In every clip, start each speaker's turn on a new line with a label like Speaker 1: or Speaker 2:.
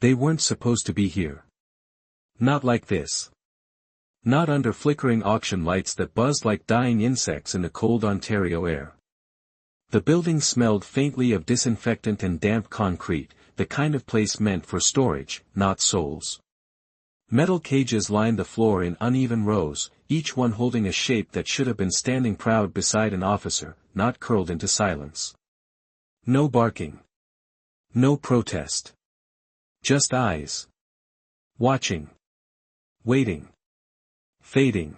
Speaker 1: They weren't supposed to be here. Not like this. Not under flickering auction lights that buzzed like dying insects in the cold Ontario air. The building smelled faintly of disinfectant and damp concrete, the kind of place meant for storage, not souls. Metal cages lined the floor in uneven rows, each one holding a shape that should have been standing proud beside an officer, not curled into silence. No barking. No protest. Just eyes. Watching. Waiting. Fading.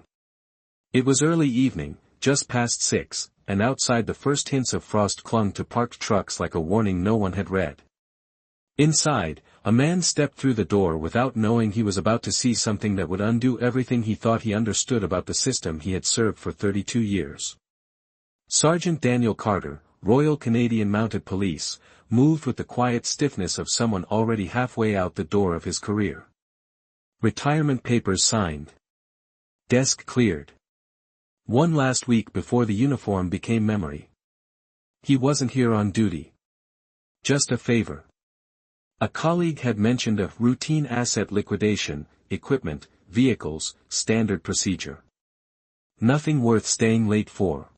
Speaker 1: It was early evening, just past 6, and outside the first hints of frost clung to parked trucks like a warning no one had read. Inside, a man stepped through the door without knowing he was about to see something that would undo everything he thought he understood about the system he had served for 32 years. Sergeant Daniel Carter, Royal Canadian Mounted Police, moved with the quiet stiffness of someone already halfway out the door of his career. Retirement papers signed. Desk cleared. One last week before the uniform became memory. He wasn't here on duty. Just a favor. A colleague had mentioned a routine asset liquidation, equipment, vehicles, standard procedure. Nothing worth staying late for.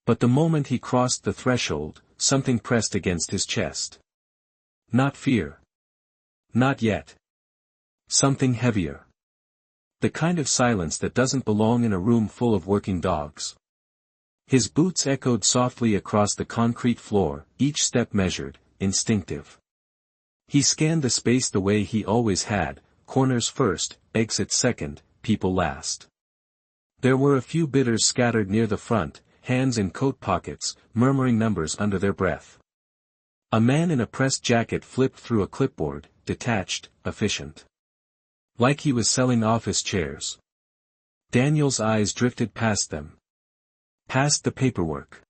Speaker 1: But the moment he crossed the threshold, something pressed against his chest. Not fear. Not yet. Something heavier. The kind of silence that doesn't belong in a room full of working dogs. His boots echoed softly across the concrete floor, each step measured, instinctive. He scanned the space the way he always had, corners first, exits second, people last. There were a few bidders scattered near the front, hands in coat pockets, murmuring numbers under their breath. A man in a pressed jacket flipped through a clipboard, detached, efficient. Like he was selling office chairs. Daniel's eyes drifted past them. Past the paperwork.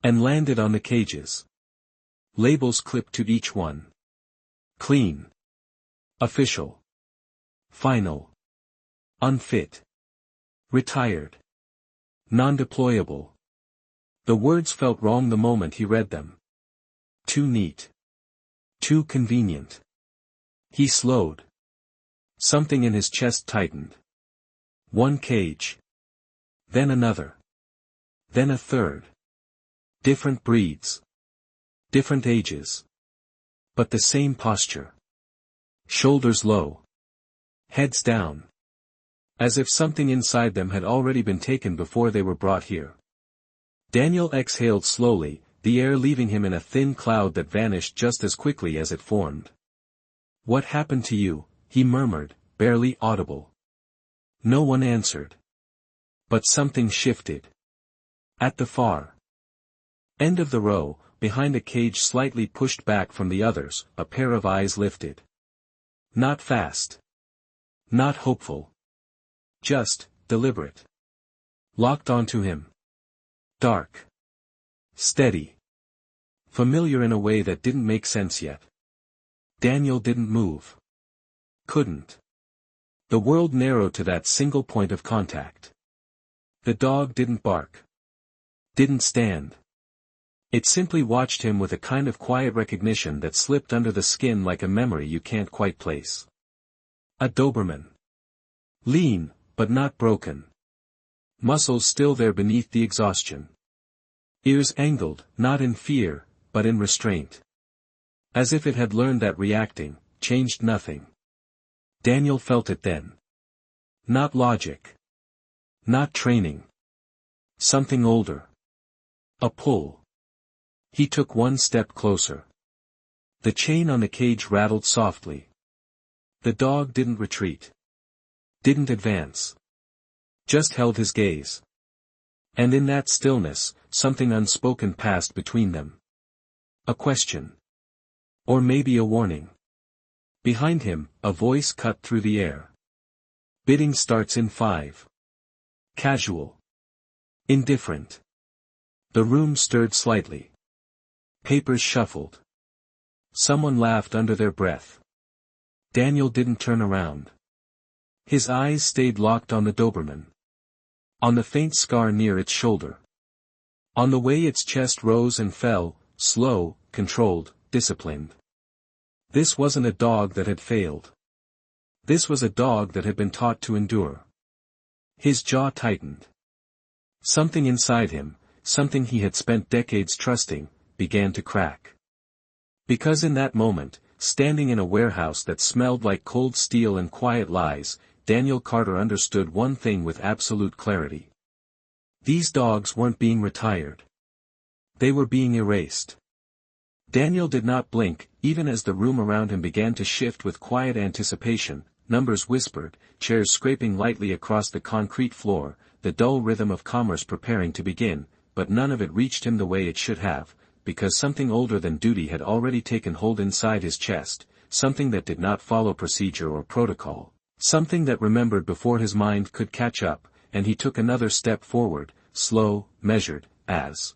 Speaker 1: And landed on the cages. Labels clipped to each one. Clean. Official. Final. Unfit. Retired. Non-deployable. The words felt wrong the moment he read them. Too neat. Too convenient. He slowed. Something in his chest tightened. One cage. Then another. Then a third. Different breeds. Different ages. But the same posture. Shoulders low. Heads down. As if something inside them had already been taken before they were brought here. Daniel exhaled slowly, the air leaving him in a thin cloud that vanished just as quickly as it formed. "What happened to you?" he murmured, barely audible. No one answered. But something shifted. At the far end of the row, behind a cage slightly pushed back from the others, a pair of eyes lifted. Not fast. Not hopeful. Just, deliberate. Locked onto him. Dark. Steady. Familiar in a way that didn't make sense yet. Daniel didn't move. Couldn't. The world narrowed to that single point of contact. The dog didn't bark. Didn't stand. It simply watched him with a kind of quiet recognition that slipped under the skin like a memory you can't quite place. A Doberman. Lean, but not broken. Muscles still there beneath the exhaustion. Ears angled, not in fear, but in restraint. As if it had learned that reacting changed nothing. Daniel felt it then. Not logic. Not training. Something older. A pull. He took one step closer. The chain on the cage rattled softly. The dog didn't retreat. Didn't advance. Just held his gaze. And in that stillness, something unspoken passed between them. A question. Or maybe a warning. Behind him, a voice cut through the air. Bidding starts in 5. Casual. Indifferent. The room stirred slightly. Papers shuffled. Someone laughed under their breath. Daniel didn't turn around. His eyes stayed locked on the Doberman. On the faint scar near its shoulder. On the way its chest rose and fell, slow, controlled, disciplined. This wasn't a dog that had failed. This was a dog that had been taught to endure. His jaw tightened. Something inside him, something he had spent decades trusting, began to crack. Because in that moment, standing in a warehouse that smelled like cold steel and quiet lies, Daniel Carter understood one thing with absolute clarity. These dogs weren't being retired. They were being erased. Daniel did not blink, even as the room around him began to shift with quiet anticipation. Numbers whispered, chairs scraping lightly across the concrete floor, the dull rhythm of commerce preparing to begin, but none of it reached him the way it should have, because something older than duty had already taken hold inside his chest, something that did not follow procedure or protocol, something that remembered before his mind could catch up, and he took another step forward, slow, measured, as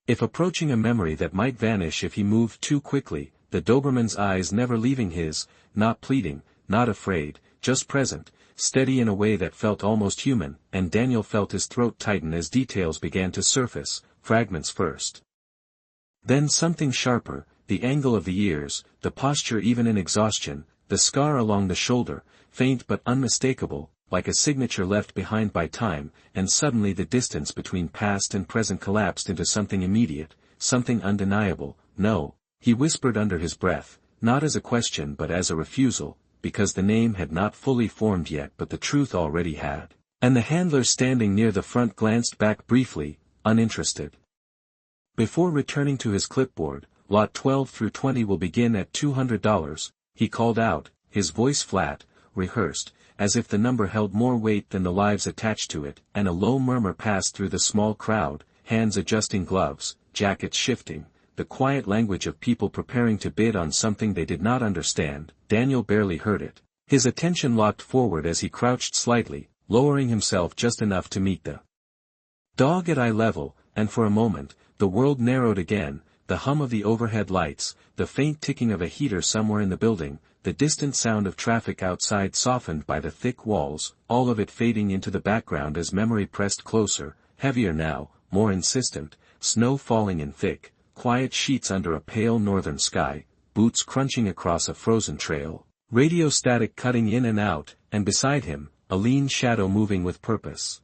Speaker 1: if approaching a memory that might vanish if he moved too quickly, the Doberman's eyes never leaving his, not pleading, not afraid, just present, steady in a way that felt almost human, and Daniel felt his throat tighten as details began to surface, fragments first. Then something sharper, the angle of the ears, the posture even in exhaustion, the scar along the shoulder, faint but unmistakable, like a signature left behind by time, and suddenly the distance between past and present collapsed into something immediate, something undeniable. No, he whispered under his breath, not as a question but as a refusal, because the name had not fully formed yet but the truth already had, and the handler standing near the front glanced back briefly, uninterested. Before returning to his clipboard, lot 12 through 20 will begin at $200, he called out, his voice flat, rehearsed, as if the number held more weight than the lives attached to it, and a low murmur passed through the small crowd, hands adjusting gloves, jackets shifting, the quiet language of people preparing to bid on something they did not understand. Daniel barely heard it. His attention locked forward as he crouched slightly, lowering himself just enough to meet the dog at eye level, and for a moment, the world narrowed again, the hum of the overhead lights, the faint ticking of a heater somewhere in the building, the distant sound of traffic outside softened by the thick walls, all of it fading into the background as memory pressed closer, heavier now, more insistent, snow falling in thick, quiet sheets under a pale northern sky, boots crunching across a frozen trail, radio static cutting in and out, and beside him, a lean shadow moving with purpose.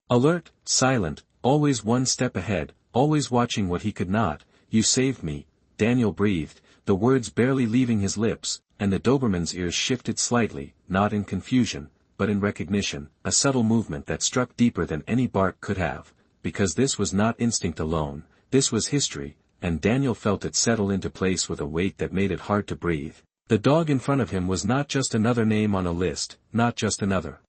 Speaker 1: Alert, silent, always one step ahead, always watching what he could not. "You saved me," Daniel breathed, the words barely leaving his lips, and the Doberman's ears shifted slightly, not in confusion, but in recognition, a subtle movement that struck deeper than any bark could have, because this was not instinct alone, this was history, and Daniel felt it settle into place with a weight that made it hard to breathe. The dog in front of him was not just another name on a list, not just another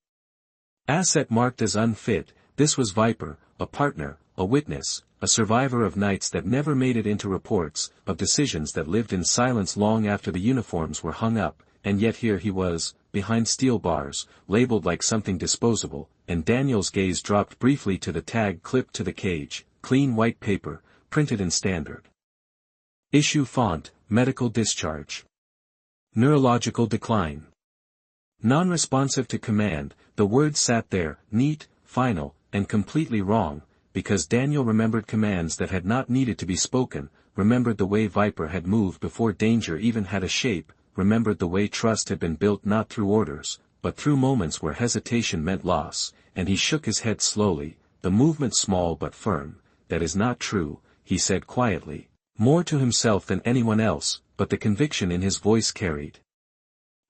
Speaker 1: asset marked as unfit. This was Viper, a partner, a witness, a survivor of nights that never made it into reports, of decisions that lived in silence long after the uniforms were hung up, and yet here he was, behind steel bars, labeled like something disposable, and Daniel's gaze dropped briefly to the tag clipped to the cage, clean white paper, printed in standard issue font, medical discharge. Neurological decline. Non-responsive to command, the words sat there, neat, final, and completely wrong, because Daniel remembered commands that had not needed to be spoken, remembered the way Viper had moved before danger even had a shape, remembered the way trust had been built not through orders, but through moments where hesitation meant loss, and he shook his head slowly, the movement small but firm. "That is not true," he said quietly, more to himself than anyone else, but the conviction in his voice carried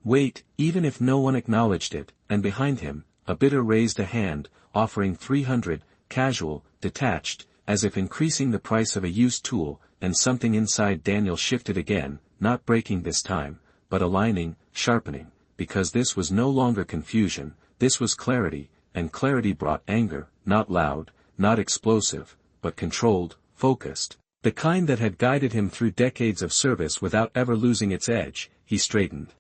Speaker 1: weight, even if no one acknowledged it, and behind him, a bidder raised a hand, offering 300, casual, detached, as if increasing the price of a used tool, and something inside Daniel shifted again, not breaking this time, but aligning, sharpening, because this was no longer confusion, this was clarity, and clarity brought anger, not loud, not explosive, but controlled, focused, the kind that had guided him through decades of service without ever losing its edge. He straightened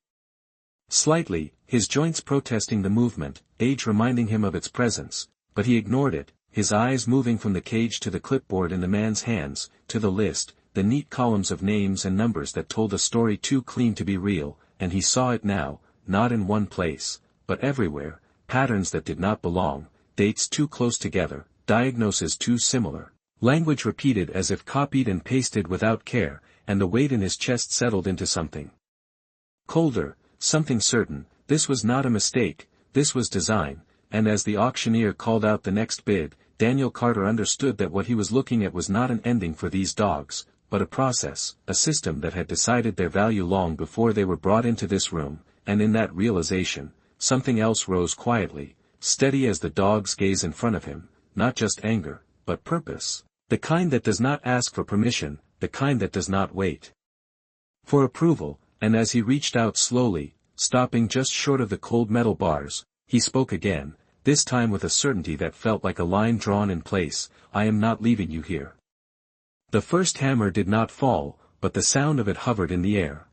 Speaker 1: slightly, his joints protesting the movement, age reminding him of its presence, but he ignored it, his eyes moving from the cage to the clipboard in the man's hands, to the list, the neat columns of names and numbers that told a story too clean to be real, and he saw it now, not in one place, but everywhere, patterns that did not belong, dates too close together, diagnoses too similar, language repeated as if copied and pasted without care, and the weight in his chest settled into something colder, something certain. This was not a mistake, this was design, and as the auctioneer called out the next bid, Daniel Carter understood that what he was looking at was not an ending for these dogs, but a process, a system that had decided their value long before they were brought into this room, and in that realization, something else rose quietly, steady as the dog's gaze in front of him, not just anger, but purpose, the kind that does not ask for permission, the kind that does not wait for approval, and as he reached out slowly, stopping just short of the cold metal bars, he spoke again, this time with a certainty that felt like a line drawn in place, I am not leaving you here. The first hammer did not fall, but the sound of it hovered in the air.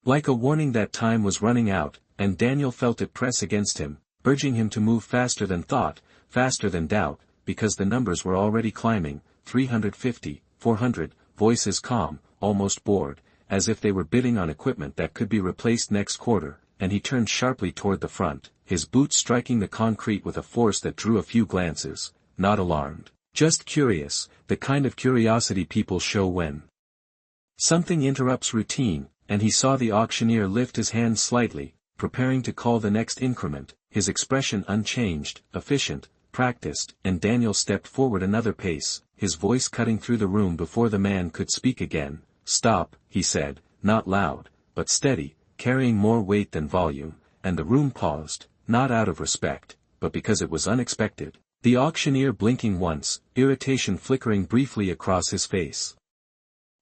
Speaker 1: Like a warning that time was running out, and Daniel felt it press against him, urging him to move faster than thought, faster than doubt, because the numbers were already climbing, 350, 400, voices calm, almost bored, as if they were bidding on equipment that could be replaced next quarter, and he turned sharply toward the front, his boots striking the concrete with a force that drew a few glances, not alarmed, just curious, the kind of curiosity people show when something interrupts routine, and he saw the auctioneer lift his hand slightly, preparing to call the next increment, his expression unchanged, efficient, practiced, and Daniel stepped forward another pace, his voice cutting through the room before the man could speak again. Stop, he said, not loud, but steady, carrying more weight than volume, and the room paused, not out of respect, but because it was unexpected, the auctioneer blinking once, irritation flickering briefly across his face.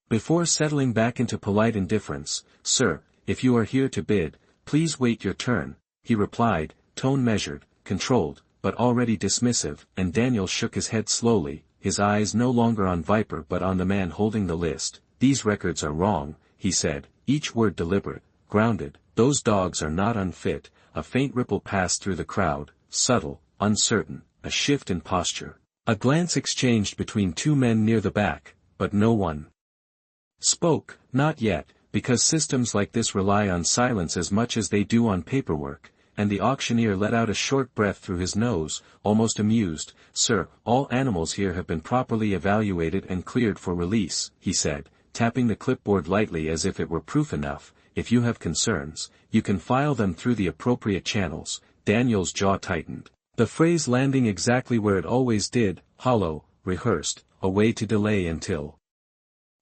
Speaker 1: Before settling back into polite indifference, Sir, if you are here to bid, please wait your turn, he replied, tone measured, controlled, but already dismissive, and Daniel shook his head slowly, his eyes no longer on Viper but on the man holding the list. These records are wrong, he said, each word deliberate, grounded, those dogs are not unfit. A faint ripple passed through the crowd, subtle, uncertain, a shift in posture. A glance exchanged between two men near the back, but no one spoke, not yet, because systems like this rely on silence as much as they do on paperwork, and the auctioneer let out a short breath through his nose, almost amused. Sir, all animals here have been properly evaluated and cleared for release, he said, tapping the clipboard lightly as if it were proof enough. If you have concerns, you can file them through the appropriate channels. Daniel's jaw tightened. The phrase landing exactly where it always did, hollow, rehearsed, a way to delay until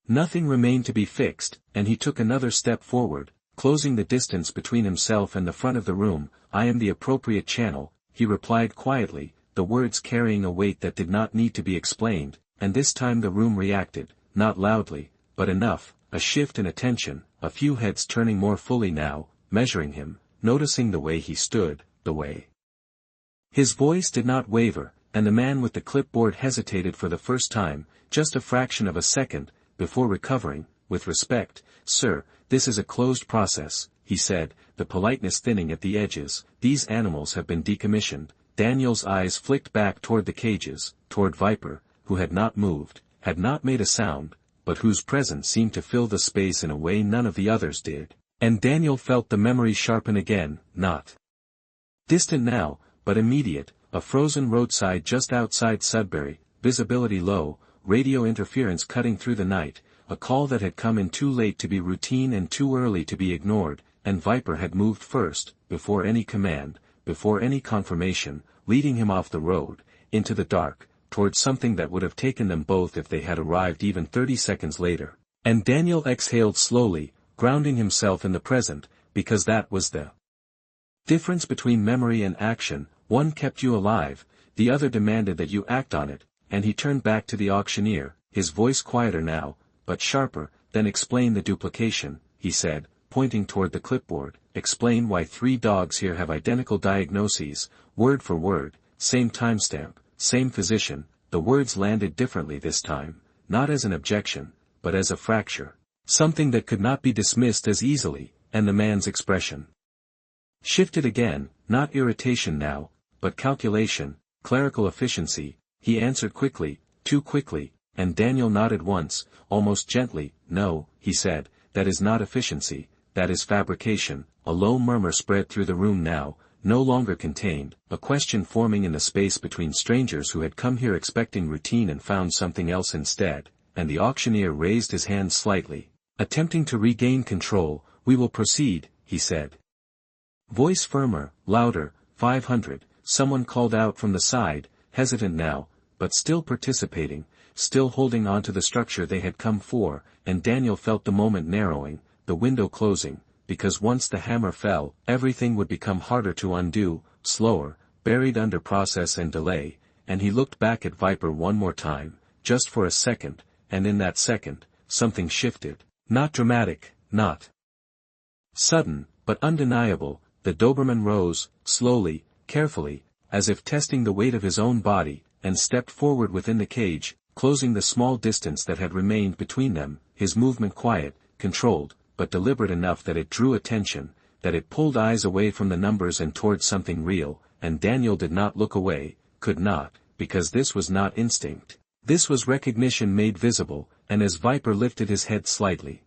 Speaker 1: nothing remained to be fixed, and he took another step forward, closing the distance between himself and the front of the room. I am the appropriate channel, he replied quietly, the words carrying a weight that did not need to be explained, and this time the room reacted, not loudly, but enough, a shift in attention, a few heads turning more fully now, measuring him, noticing the way he stood, the way his voice did not waver, and the man with the clipboard hesitated for the first time, just a fraction of a second, before recovering, with respect. Sir, this is a closed process, he said, the politeness thinning at the edges. These animals have been decommissioned. Daniel's eyes flicked back toward the cages, toward Viper, who had not moved, had not made a sound, but whose presence seemed to fill the space in a way none of the others did. And Daniel felt the memory sharpen again, not distant now, but immediate, a frozen roadside just outside Sudbury, visibility low, radio interference cutting through the night, a call that had come in too late to be routine and too early to be ignored, and Viper had moved first, before any command, before any confirmation, leading him off the road, into the dark, towards something that would have taken them both if they had arrived even 30 seconds later. And Daniel exhaled slowly, grounding himself in the present, because that was the difference between memory and action. One kept you alive, the other demanded that you act on it, and he turned back to the auctioneer, his voice quieter now, but sharper. Then explain the duplication, he said, pointing toward the clipboard, explain why 3 dogs here have identical diagnoses, word for word, same timestamp, same physician. The words landed differently this time, not as an objection, but as a fracture, something that could not be dismissed as easily, and the man's expression shifted again, not irritation now, but calculation, clerical efficiency. He answered quickly, too quickly, and Daniel nodded once, almost gently. No, he said, that is not efficiency, that is fabrication. A low murmur spread through the room now, no longer contained, a question forming in the space between strangers who had come here expecting routine and found something else instead, and the auctioneer raised his hand slightly. Attempting to regain control, "We will proceed," he said. Voice firmer, louder, 500, someone called out from the side, hesitant now, but still participating, still holding on to the structure they had come for, and Daniel felt the moment narrowing, the window closing, because once the hammer fell, everything would become harder to undo, slower, buried under process and delay, and he looked back at Viper one more time, just for a second, and in that second, something shifted. Not dramatic, not sudden, but undeniable. The Doberman rose, slowly, carefully, as if testing the weight of his own body, and stepped forward within the cage, closing the small distance that had remained between them, his movement quiet, controlled, but deliberate enough that it drew attention, that it pulled eyes away from the numbers and toward something real, and Daniel did not look away, could not, because this was not instinct. This was recognition made visible, and as Viper lifted his head slightly,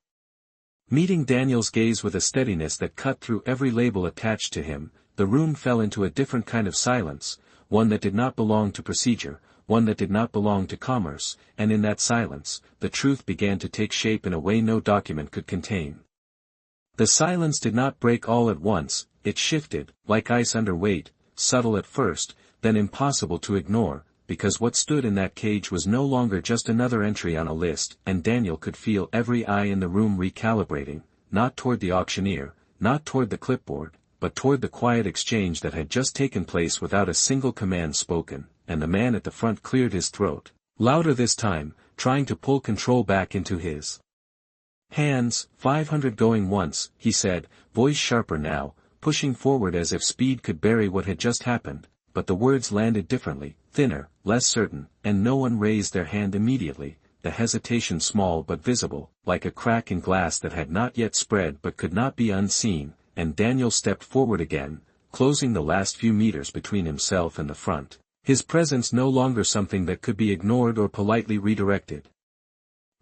Speaker 1: meeting Daniel's gaze with a steadiness that cut through every label attached to him, the room fell into a different kind of silence, one that did not belong to procedure, one that did not belong to commerce, and in that silence, the truth began to take shape in a way no document could contain. The silence did not break all at once, it shifted, like ice under weight, subtle at first, then impossible to ignore, because what stood in that cage was no longer just another entry on a list, and Daniel could feel every eye in the room recalibrating, not toward the auctioneer, not toward the clipboard, but toward the quiet exchange that had just taken place without a single command spoken, and the man at the front cleared his throat, louder this time, trying to pull control back into his hands. 500 going once, he said, voice sharper now, pushing forward as if speed could bury what had just happened, but the words landed differently, thinner, less certain, and no one raised their hand immediately, the hesitation small but visible, like a crack in glass that had not yet spread but could not be unseen, and Daniel stepped forward again, closing the last few meters between himself and the front, his presence no longer something that could be ignored or politely redirected.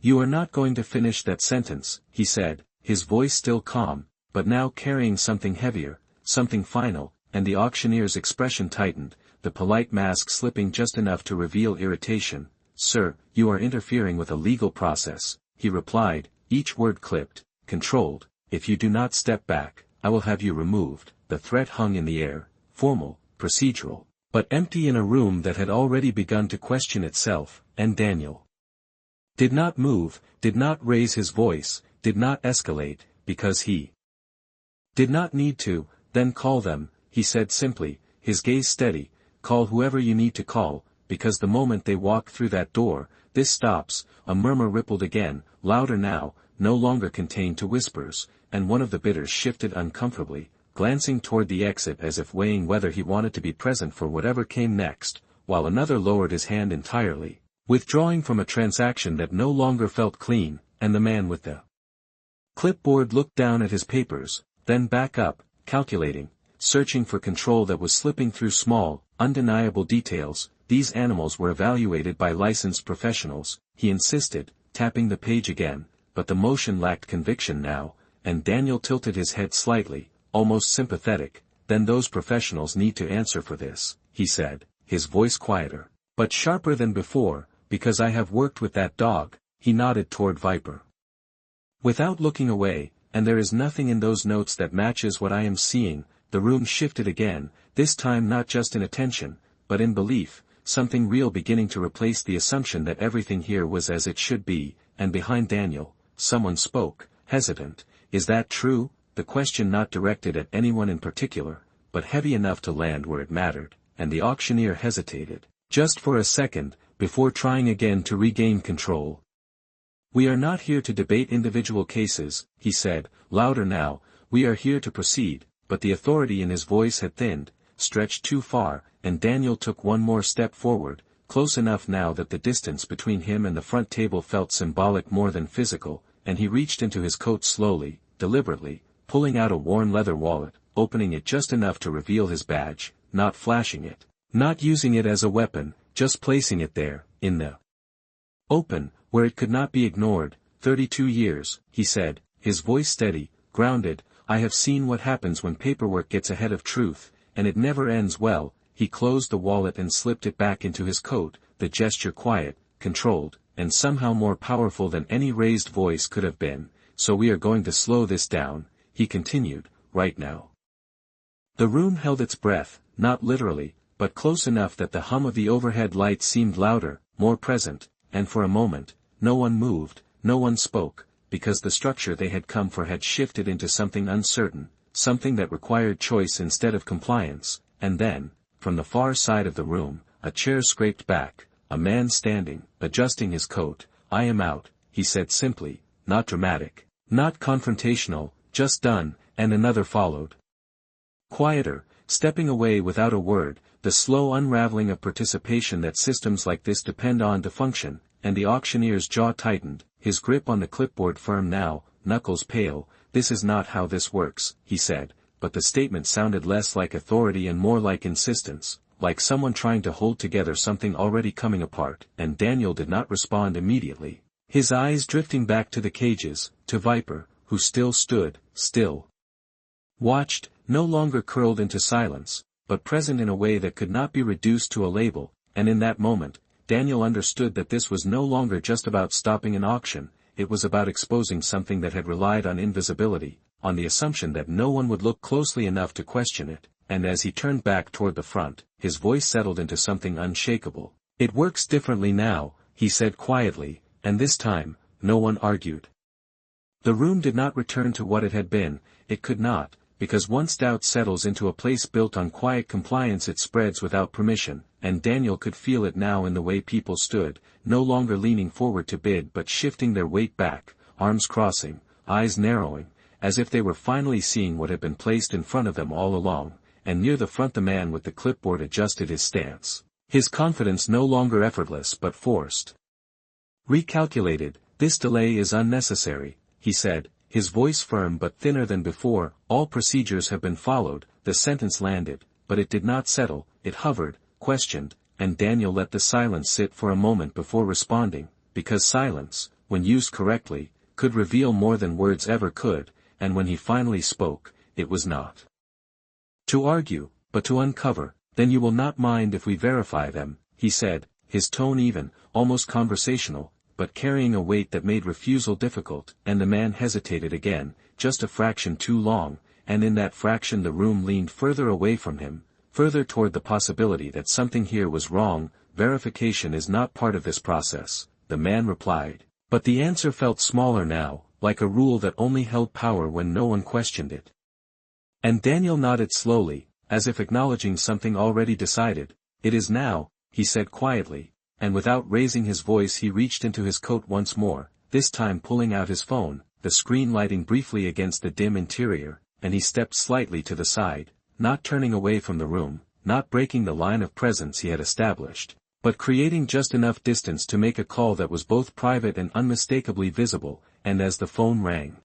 Speaker 1: "You are not going to finish that sentence," he said, his voice still calm, but now carrying something heavier, something final, and the auctioneer's expression tightened, the polite mask slipping just enough to reveal irritation. "Sir, you are interfering with a legal process," he replied, each word clipped, controlled. "If you do not step back, I will have you removed." The threat hung in the air, formal, procedural, but empty in a room that had already begun to question itself, and Daniel did not move, did not raise his voice, did not escalate, because he did not need to. "Then call them," he said simply, his gaze steady, "call whoever you need to call, because the moment they walk through that door, this stops." A murmur rippled again, louder now, no longer contained to whispers, and one of the bidders shifted uncomfortably, glancing toward the exit as if weighing whether he wanted to be present for whatever came next, while another lowered his hand entirely, withdrawing from a transaction that no longer felt clean, and the man with the clipboard looked down at his papers, then back up, calculating, searching for control that was slipping through small, undeniable details. These animals were evaluated by licensed professionals, he insisted, tapping the page again, but the motion lacked conviction now, and Daniel tilted his head slightly, almost sympathetic. "Then those professionals need to answer for this," he said, his voice quieter, but sharper than before, "because I have worked with that dog." He nodded toward Viper without looking away, "and there is nothing in those notes that matches what I am seeing." The room shifted again, this time not just in attention, but in belief, something real beginning to replace the assumption that everything here was as it should be, and behind Daniel, someone spoke, hesitant. "Is that true?" The question not directed at anyone in particular, but heavy enough to land where it mattered, and the auctioneer hesitated, just for a second, before trying again to regain control. "We are not here to debate individual cases," he said, louder now, "we are here to proceed." But the authority in his voice had thinned, stretched too far, and Daniel took one more step forward, close enough now that the distance between him and the front table felt symbolic more than physical, and he reached into his coat slowly, deliberately, pulling out a worn leather wallet, opening it just enough to reveal his badge, not flashing it, not using it as a weapon, just placing it there, in the open, where it could not be ignored. 32 years, he said, his voice steady, grounded. "I have seen what happens when paperwork gets ahead of truth, and it never ends well." He closed the wallet and slipped it back into his coat, the gesture quiet, controlled, and somehow more powerful than any raised voice could have been, so we are going to slow this down, he continued, right now. The room held its breath, not literally, but close enough that the hum of the overhead lights seemed louder, more present, and for a moment, no one moved, no one spoke, because the structure they had come for had shifted into something uncertain, something that required choice instead of compliance, and then, from the far side of the room, a chair scraped back, a man standing, adjusting his coat. "I am out," he said simply, not dramatic, not confrontational, just done, and another followed. Quieter, stepping away without a word, the slow unraveling of participation that systems like this depend on to function, and the auctioneer's jaw tightened, his grip on the clipboard firm now, knuckles pale. "This is not how this works," he said, but the statement sounded less like authority and more like insistence, like someone trying to hold together something already coming apart, and Daniel did not respond immediately, his eyes drifting back to the cages, to Viper, who still stood, still watched, no longer curled into silence, but present in a way that could not be reduced to a label, and in that moment, Daniel understood that this was no longer just about stopping an auction, it was about exposing something that had relied on invisibility, on the assumption that no one would look closely enough to question it, and as he turned back toward the front, his voice settled into something unshakable. "It works differently now," he said quietly, and this time, no one argued. The room did not return to what it had been, it could not, because once doubt settles into a place built on quiet compliance it spreads without permission, and Daniel could feel it now in the way people stood, no longer leaning forward to bid but shifting their weight back, arms crossing, eyes narrowing, as if they were finally seeing what had been placed in front of them all along, and near the front the man with the clipboard adjusted his stance, his confidence no longer effortless but forced. "Recalculated, this delay is unnecessary," he said, his voice firm but thinner than before. "All procedures have been followed." The sentence landed, but it did not settle, it hovered, questioned, and Daniel let the silence sit for a moment before responding, because silence, when used correctly, could reveal more than words ever could, and when he finally spoke, it was not to argue, but to uncover. "Then you will not mind if we verify them," he said, his tone even, almost conversational, but carrying a weight that made refusal difficult, and the man hesitated again, just a fraction too long, and in that fraction the room leaned further away from him, further toward the possibility that something here was wrong. "Verification is not part of this process," the man replied, but the answer felt smaller now, like a rule that only held power when no one questioned it. And Daniel nodded slowly, as if acknowledging something already decided. "It is now," he said quietly, and without raising his voice he reached into his coat once more, this time pulling out his phone, the screen lighting briefly against the dim interior, and he stepped slightly to the side, not turning away from the room, not breaking the line of presence he had established, but creating just enough distance to make a call that was both private and unmistakably visible. And as the phone rang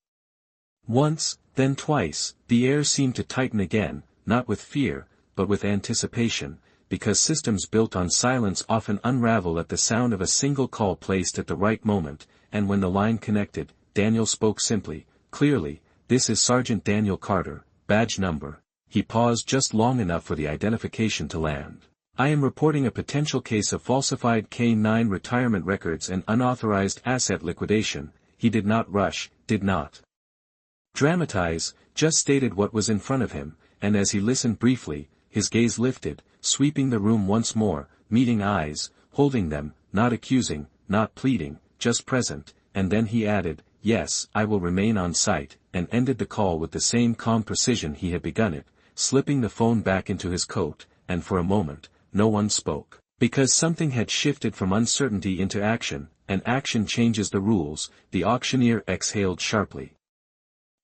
Speaker 1: once, then twice, the air seemed to tighten again, not with fear, but with anticipation, because systems built on silence often unravel at the sound of a single call placed at the right moment, and when the line connected, Daniel spoke simply, clearly. "This is Sergeant Daniel Carter, badge number." He paused just long enough for the identification to land. "I am reporting a potential case of falsified K-9 retirement records and unauthorized asset liquidation." He did not rush, did not dramatize, just stated what was in front of him, and as he listened briefly, his gaze lifted, sweeping the room once more, meeting eyes, holding them, not accusing, not pleading, just present, and then he added, "Yes, I will remain on site," and ended the call with the same calm precision he had begun it, slipping the phone back into his coat, and for a moment, no one spoke, because something had shifted from uncertainty into action, and action changes the rules. The auctioneer exhaled sharply.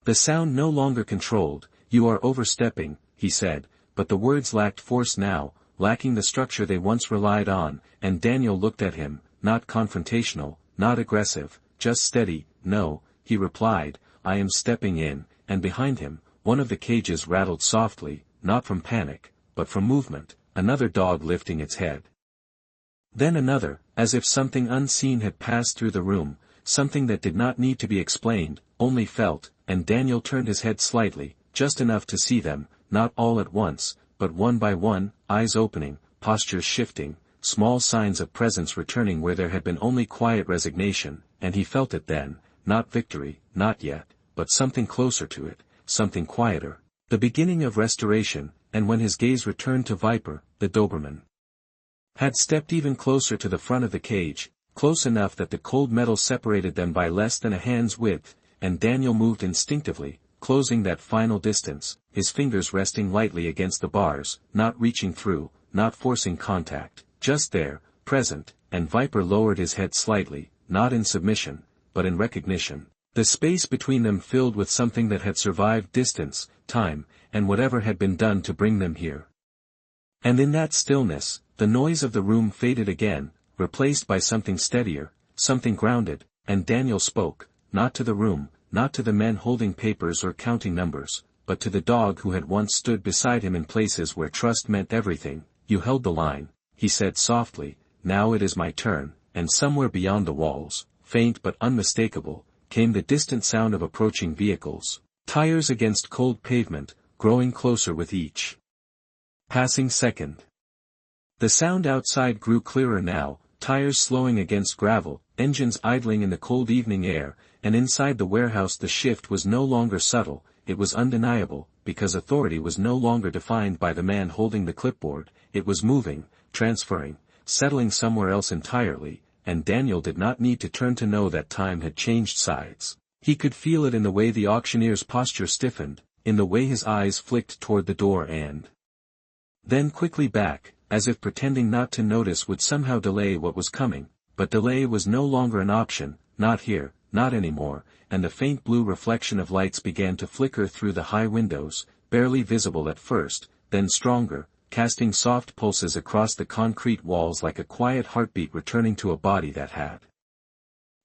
Speaker 1: The sound no longer controlled. "You are overstepping," he said, but the words lacked force now, lacking the structure they once relied on, and Daniel looked at him, not confrontational, not aggressive, just steady. "No," he replied, "I am stepping in," and behind him, one of the cages rattled softly, not from panic, but from movement, another dog lifting its head. Then another, as if something unseen had passed through the room, something that did not need to be explained, only felt, and Daniel turned his head slightly, just enough to see them, not all at once, but one by one, eyes opening, postures shifting, small signs of presence returning where there had been only quiet resignation, and he felt it then, not victory, not yet, but something closer to it, something quieter, the beginning of restoration. And when his gaze returned to Viper, the Doberman had stepped even closer to the front of the cage, close enough that the cold metal separated them by less than a hand's width, and Daniel moved instinctively, closing that final distance, his fingers resting lightly against the bars, not reaching through, not forcing contact, just there, present, and Viper lowered his head slightly, not in submission, but in recognition. The space between them filled with something that had survived distance, time, and whatever had been done to bring them here. And in that stillness, the noise of the room faded again, replaced by something steadier, something grounded, and Daniel spoke, not to the room, not to the men holding papers or counting numbers, but to the dog who had once stood beside him in places where trust meant everything. "You held the line," he said softly, "now it is my turn," and somewhere beyond the walls, faint but unmistakable, came the distant sound of approaching vehicles, tires against cold pavement, growing closer with each passing second. The sound outside grew clearer now, tires slowing against gravel, engines idling in the cold evening air, and inside the warehouse the shift was no longer subtle, it was undeniable, because authority was no longer defined by the man holding the clipboard, it was moving, transferring, settling somewhere else entirely, and Daniel did not need to turn to know that time had changed sides. He could feel it in the way the auctioneer's posture stiffened, in the way his eyes flicked toward the door and then quickly back, as if pretending not to notice would somehow delay what was coming, but delay was no longer an option, not here, not anymore, and the faint blue reflection of lights began to flicker through the high windows, barely visible at first, then stronger, casting soft pulses across the concrete walls like a quiet heartbeat returning to a body that had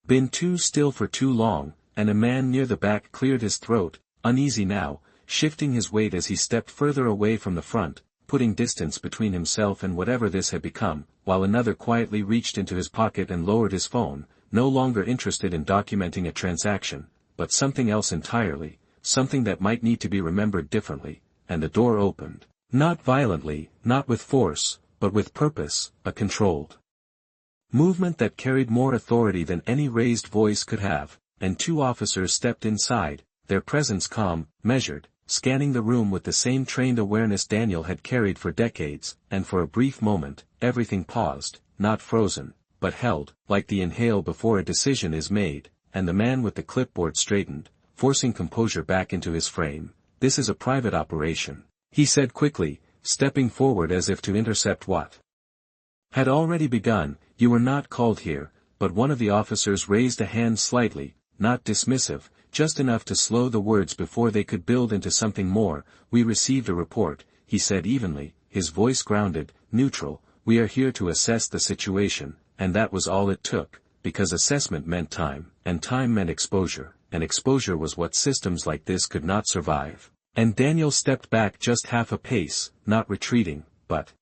Speaker 1: been too still for too long, and a man near the back cleared his throat, uneasy now, shifting his weight as he stepped further away from the front, putting distance between himself and whatever this had become, while another quietly reached into his pocket and lowered his phone, no longer interested in documenting a transaction, but something else entirely, something that might need to be remembered differently, and the door opened. Not violently, not with force, but with purpose, a controlled movement that carried more authority than any raised voice could have, and two officers stepped inside, their presence calm, measured, scanning the room with the same trained awareness Daniel had carried for decades, and for a brief moment, everything paused, not frozen, but held, like the inhale before a decision is made, and the man with the clipboard straightened, forcing composure back into his frame. "This is a private operation," he said quickly, stepping forward as if to intercept what had already begun. "You were not called here," but one of the officers raised a hand slightly, not dismissive, just enough to slow the words before they could build into something more. "We received a report," he said evenly, his voice grounded, neutral. "We are here to assess the situation," and that was all it took, because assessment meant time, and time meant exposure, and exposure was what systems like this could not survive. And Daniel stepped back just half a pace, not retreating, but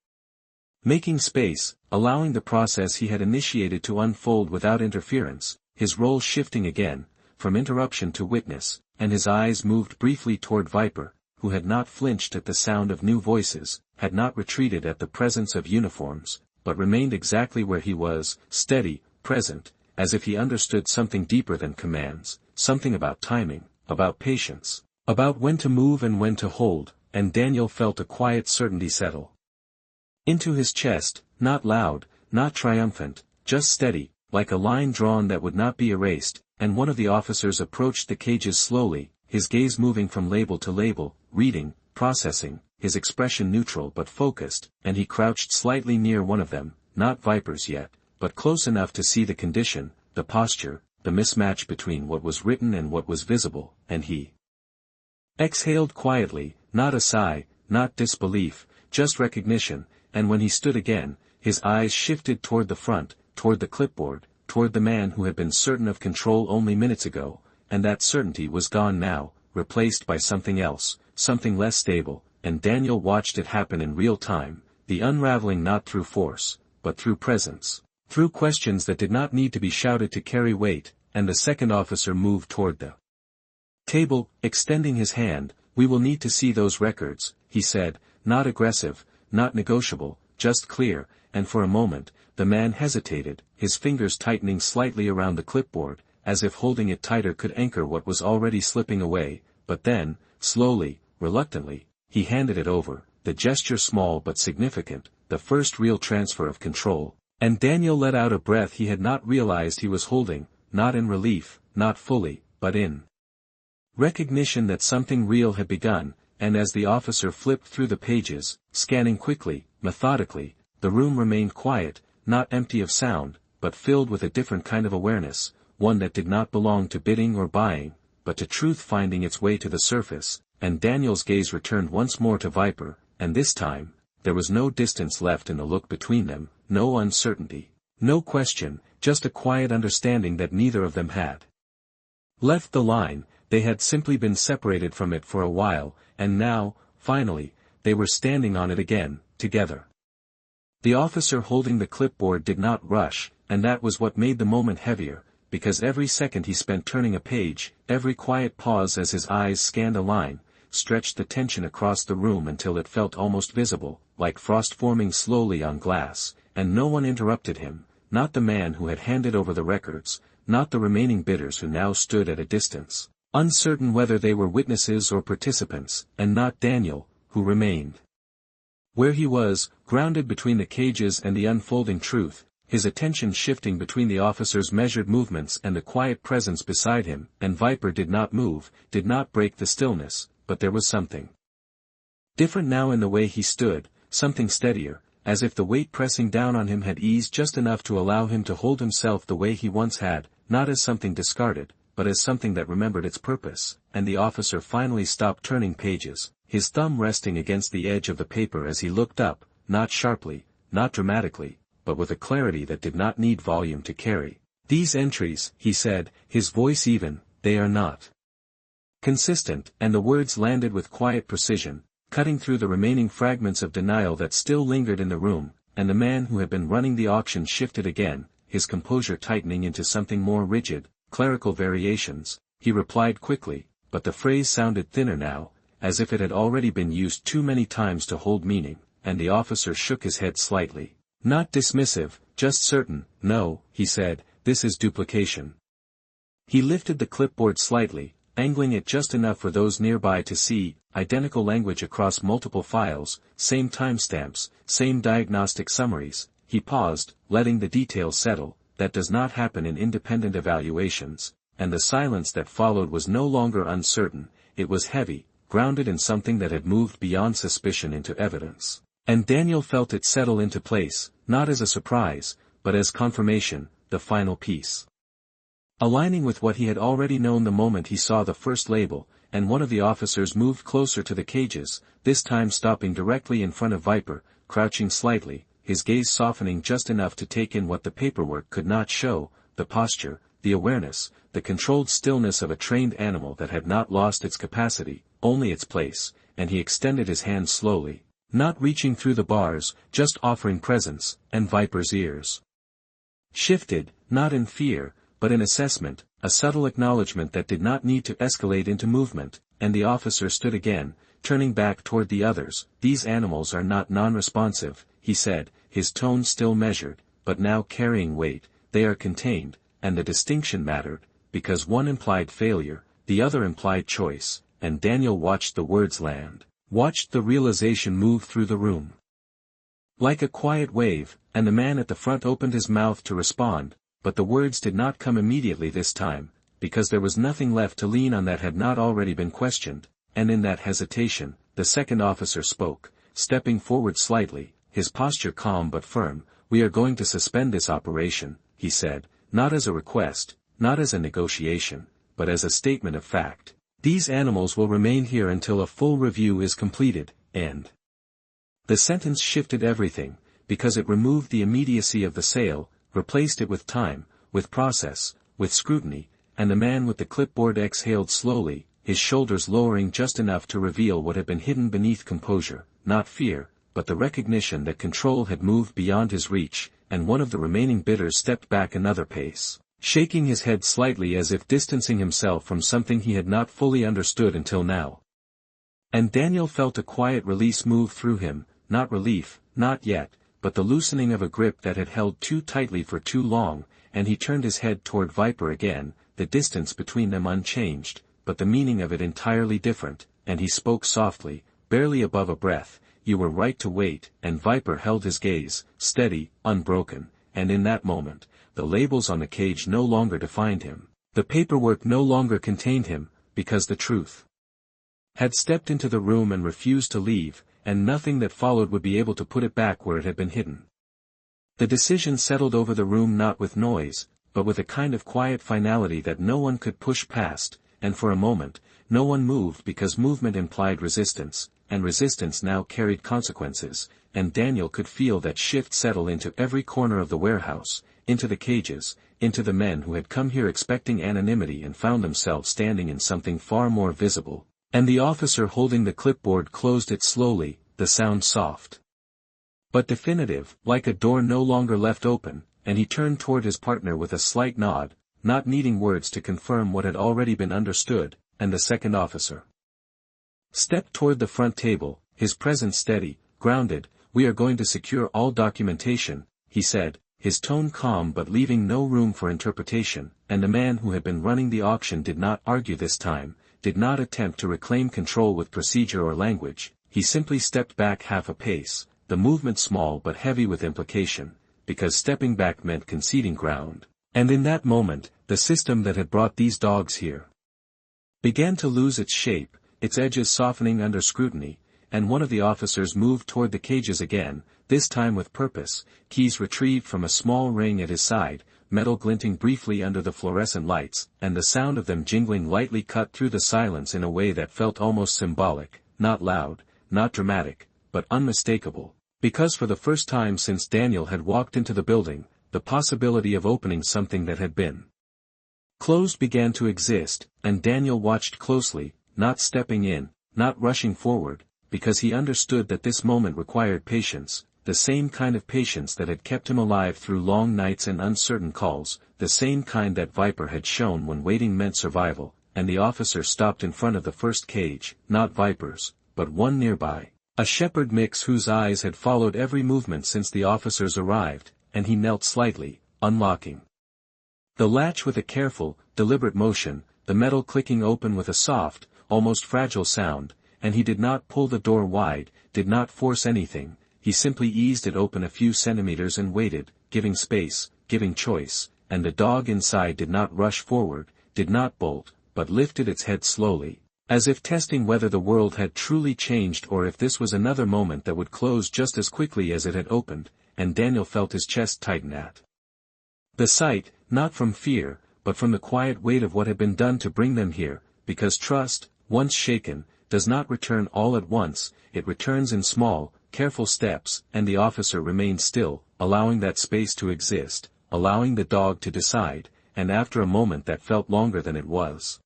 Speaker 1: making space, allowing the process he had initiated to unfold without interference, his role shifting again, from interruption to witness, and his eyes moved briefly toward Viper, who had not flinched at the sound of new voices, had not retreated at the presence of uniforms, but remained exactly where he was, steady, present, as if he understood something deeper than commands, something about timing, about patience, about when to move and when to hold, and Daniel felt a quiet certainty settle into his chest, not loud, not triumphant, just steady, like a line drawn that would not be erased. And one of the officers approached the cages slowly, his gaze moving from label to label, reading, processing, his expression neutral but focused, and he crouched slightly near one of them, not Viper's yet, but close enough to see the condition, the posture, the mismatch between what was written and what was visible, and he exhaled quietly, not a sigh, not disbelief, just recognition, and when he stood again, his eyes shifted toward the front, toward the clipboard, toward the man who had been certain of control only minutes ago, and that certainty was gone now, replaced by something else, something less stable, and Daniel watched it happen in real time, the unraveling not through force, but through presence, through questions that did not need to be shouted to carry weight, and the second officer moved toward the table, extending his hand. "We will need to see those records," he said, not aggressive, not negotiable, just clear, and for a moment, the man hesitated, his fingers tightening slightly around the clipboard, as if holding it tighter could anchor what was already slipping away, but then, slowly, reluctantly, he handed it over, the gesture small but significant, the first real transfer of control, and Daniel let out a breath he had not realized he was holding, not in relief, not fully, but in recognition that something real had begun, and as the officer flipped through the pages, scanning quickly, methodically, the room remained quiet, not empty of sound, but filled with a different kind of awareness, one that did not belong to bidding or buying, but to truth finding its way to the surface, and Daniel's gaze returned once more to Viper, and this time, there was no distance left in the look between them, no uncertainty, no question, just a quiet understanding that neither of them had left the line. They had simply been separated from it for a while, and now, finally, they were standing on it again, together. The officer holding the clipboard did not rush, and that was what made the moment heavier, because every second he spent turning a page, every quiet pause as his eyes scanned a line, stretched the tension across the room until it felt almost visible, like frost forming slowly on glass, and no one interrupted him, not the man who had handed over the records, not the remaining bidders who now stood at a distance, uncertain whether they were witnesses or participants, and not Daniel, who remained where he was, grounded between the cages and the unfolding truth, his attention shifting between the officer's measured movements and the quiet presence beside him, and Viper did not move, did not break the stillness, but there was something different now in the way he stood, something steadier, as if the weight pressing down on him had eased just enough to allow him to hold himself the way he once had, not as something discarded, but as something that remembered its purpose, and the officer finally stopped turning pages, his thumb resting against the edge of the paper as he looked up, not sharply, not dramatically, but with a clarity that did not need volume to carry. "These entries," he said, his voice even, "they are not consistent," and the words landed with quiet precision, cutting through the remaining fragments of denial that still lingered in the room, and the man who had been running the auction shifted again, his composure tightening into something more rigid. "Clerical variations," he replied quickly, but the phrase sounded thinner now, as if it had already been used too many times to hold meaning, and the officer shook his head slightly. Not dismissive, just certain. "No," he said, "this is duplication." He lifted the clipboard slightly, angling it just enough for those nearby to see, identical language across multiple files, same timestamps, same diagnostic summaries. He paused, letting the details settle. That does not happen in independent evaluations, and the silence that followed was no longer uncertain, it was heavy, grounded in something that had moved beyond suspicion into evidence. And Daniel felt it settle into place, not as a surprise, but as confirmation, the final piece. Aligning with what he had already known the moment he saw the first label, and one of the officers moved closer to the cages, this time stopping directly in front of Viper, crouching slightly, his gaze softening just enough to take in what the paperwork could not show, the posture, the awareness, the controlled stillness of a trained animal that had not lost its capacity, only its place, and he extended his hand slowly, not reaching through the bars, just offering presence, and Viper's ears shifted, not in fear, but in assessment, a subtle acknowledgement that did not need to escalate into movement, and the officer stood again, turning back toward the others. "These animals are not non-responsive," he said, his tone still measured, but now carrying weight. "They are contained, and the distinction mattered, because one implied failure, the other implied choice," and Daniel watched the words land, watched the realization move through the room like a quiet wave, and the man at the front opened his mouth to respond, but the words did not come immediately this time, because there was nothing left to lean on that had not already been questioned, and in that hesitation, the second officer spoke, stepping forward slightly, his posture calm but firm. "We are going to suspend this operation," he said, not as a request, not as a negotiation, but as a statement of fact. "These animals will remain here until a full review is completed, and..." The sentence shifted everything, because it removed the immediacy of the sale, replaced it with time, with process, with scrutiny, and the man with the clipboard exhaled slowly, his shoulders lowering just enough to reveal what had been hidden beneath composure, not fear, but the recognition that control had moved beyond his reach, and one of the remaining bidders stepped back another pace, shaking his head slightly as if distancing himself from something he had not fully understood until now. And Daniel felt a quiet release move through him, not relief, not yet, but the loosening of a grip that had held too tightly for too long, and he turned his head toward Viper again, the distance between them unchanged, but the meaning of it entirely different, and he spoke softly, barely above a breath, "You were right to wait," and Viper held his gaze, steady, unbroken, and in that moment, the labels on the cage no longer defined him, the paperwork no longer contained him, because the truth had stepped into the room and refused to leave, and nothing that followed would be able to put it back where it had been hidden. The decision settled over the room not with noise, but with a kind of quiet finality that no one could push past, and for a moment, no one moved because movement implied resistance, and resistance now carried consequences, and Daniel could feel that shift settle into every corner of the warehouse, into the cages, into the men who had come here expecting anonymity and found themselves standing in something far more visible, and the officer holding the clipboard closed it slowly, the sound soft but definitive, like a door no longer left open, and he turned toward his partner with a slight nod, not needing words to confirm what had already been understood, and the second officer stepped toward the front table, his presence steady, grounded. "We are going to secure all documentation," he said, his tone calm but leaving no room for interpretation, and the man who had been running the auction did not argue this time, did not attempt to reclaim control with procedure or language, he simply stepped back half a pace, the movement small but heavy with implication, because stepping back meant conceding ground, and in that moment, the system that had brought these dogs here began to lose its shape, its edges softening under scrutiny, and one of the officers moved toward the cages again, this time with purpose, keys retrieved from a small ring at his side, metal glinting briefly under the fluorescent lights, and the sound of them jingling lightly cut through the silence in a way that felt almost symbolic, not loud, not dramatic, but unmistakable, because for the first time since Daniel had walked into the building, the possibility of opening something that had been closed began to exist, and Daniel watched closely, not stepping in, not rushing forward, because he understood that this moment required patience, the same kind of patience that had kept him alive through long nights and uncertain calls, the same kind that Viper had shown when waiting meant survival, and the officer stopped in front of the first cage, not Viper's, but one nearby. A shepherd mix whose eyes had followed every movement since the officers arrived, and he knelt slightly, unlocking the latch with a careful, deliberate motion, the metal clicking open with a soft, almost fragile sound, and he did not pull the door wide, did not force anything, he simply eased it open a few centimeters and waited, giving space, giving choice, and the dog inside did not rush forward, did not bolt, but lifted its head slowly, as if testing whether the world had truly changed or if this was another moment that would close just as quickly as it had opened, and Daniel felt his chest tighten at the sight, not from fear, but from the quiet weight of what had been done to bring them here, because trust, once shaken, does not return all at once, it returns in small, careful steps, and the officer remained still, allowing that space to exist, allowing the dog to decide, and after a moment that felt longer than it was,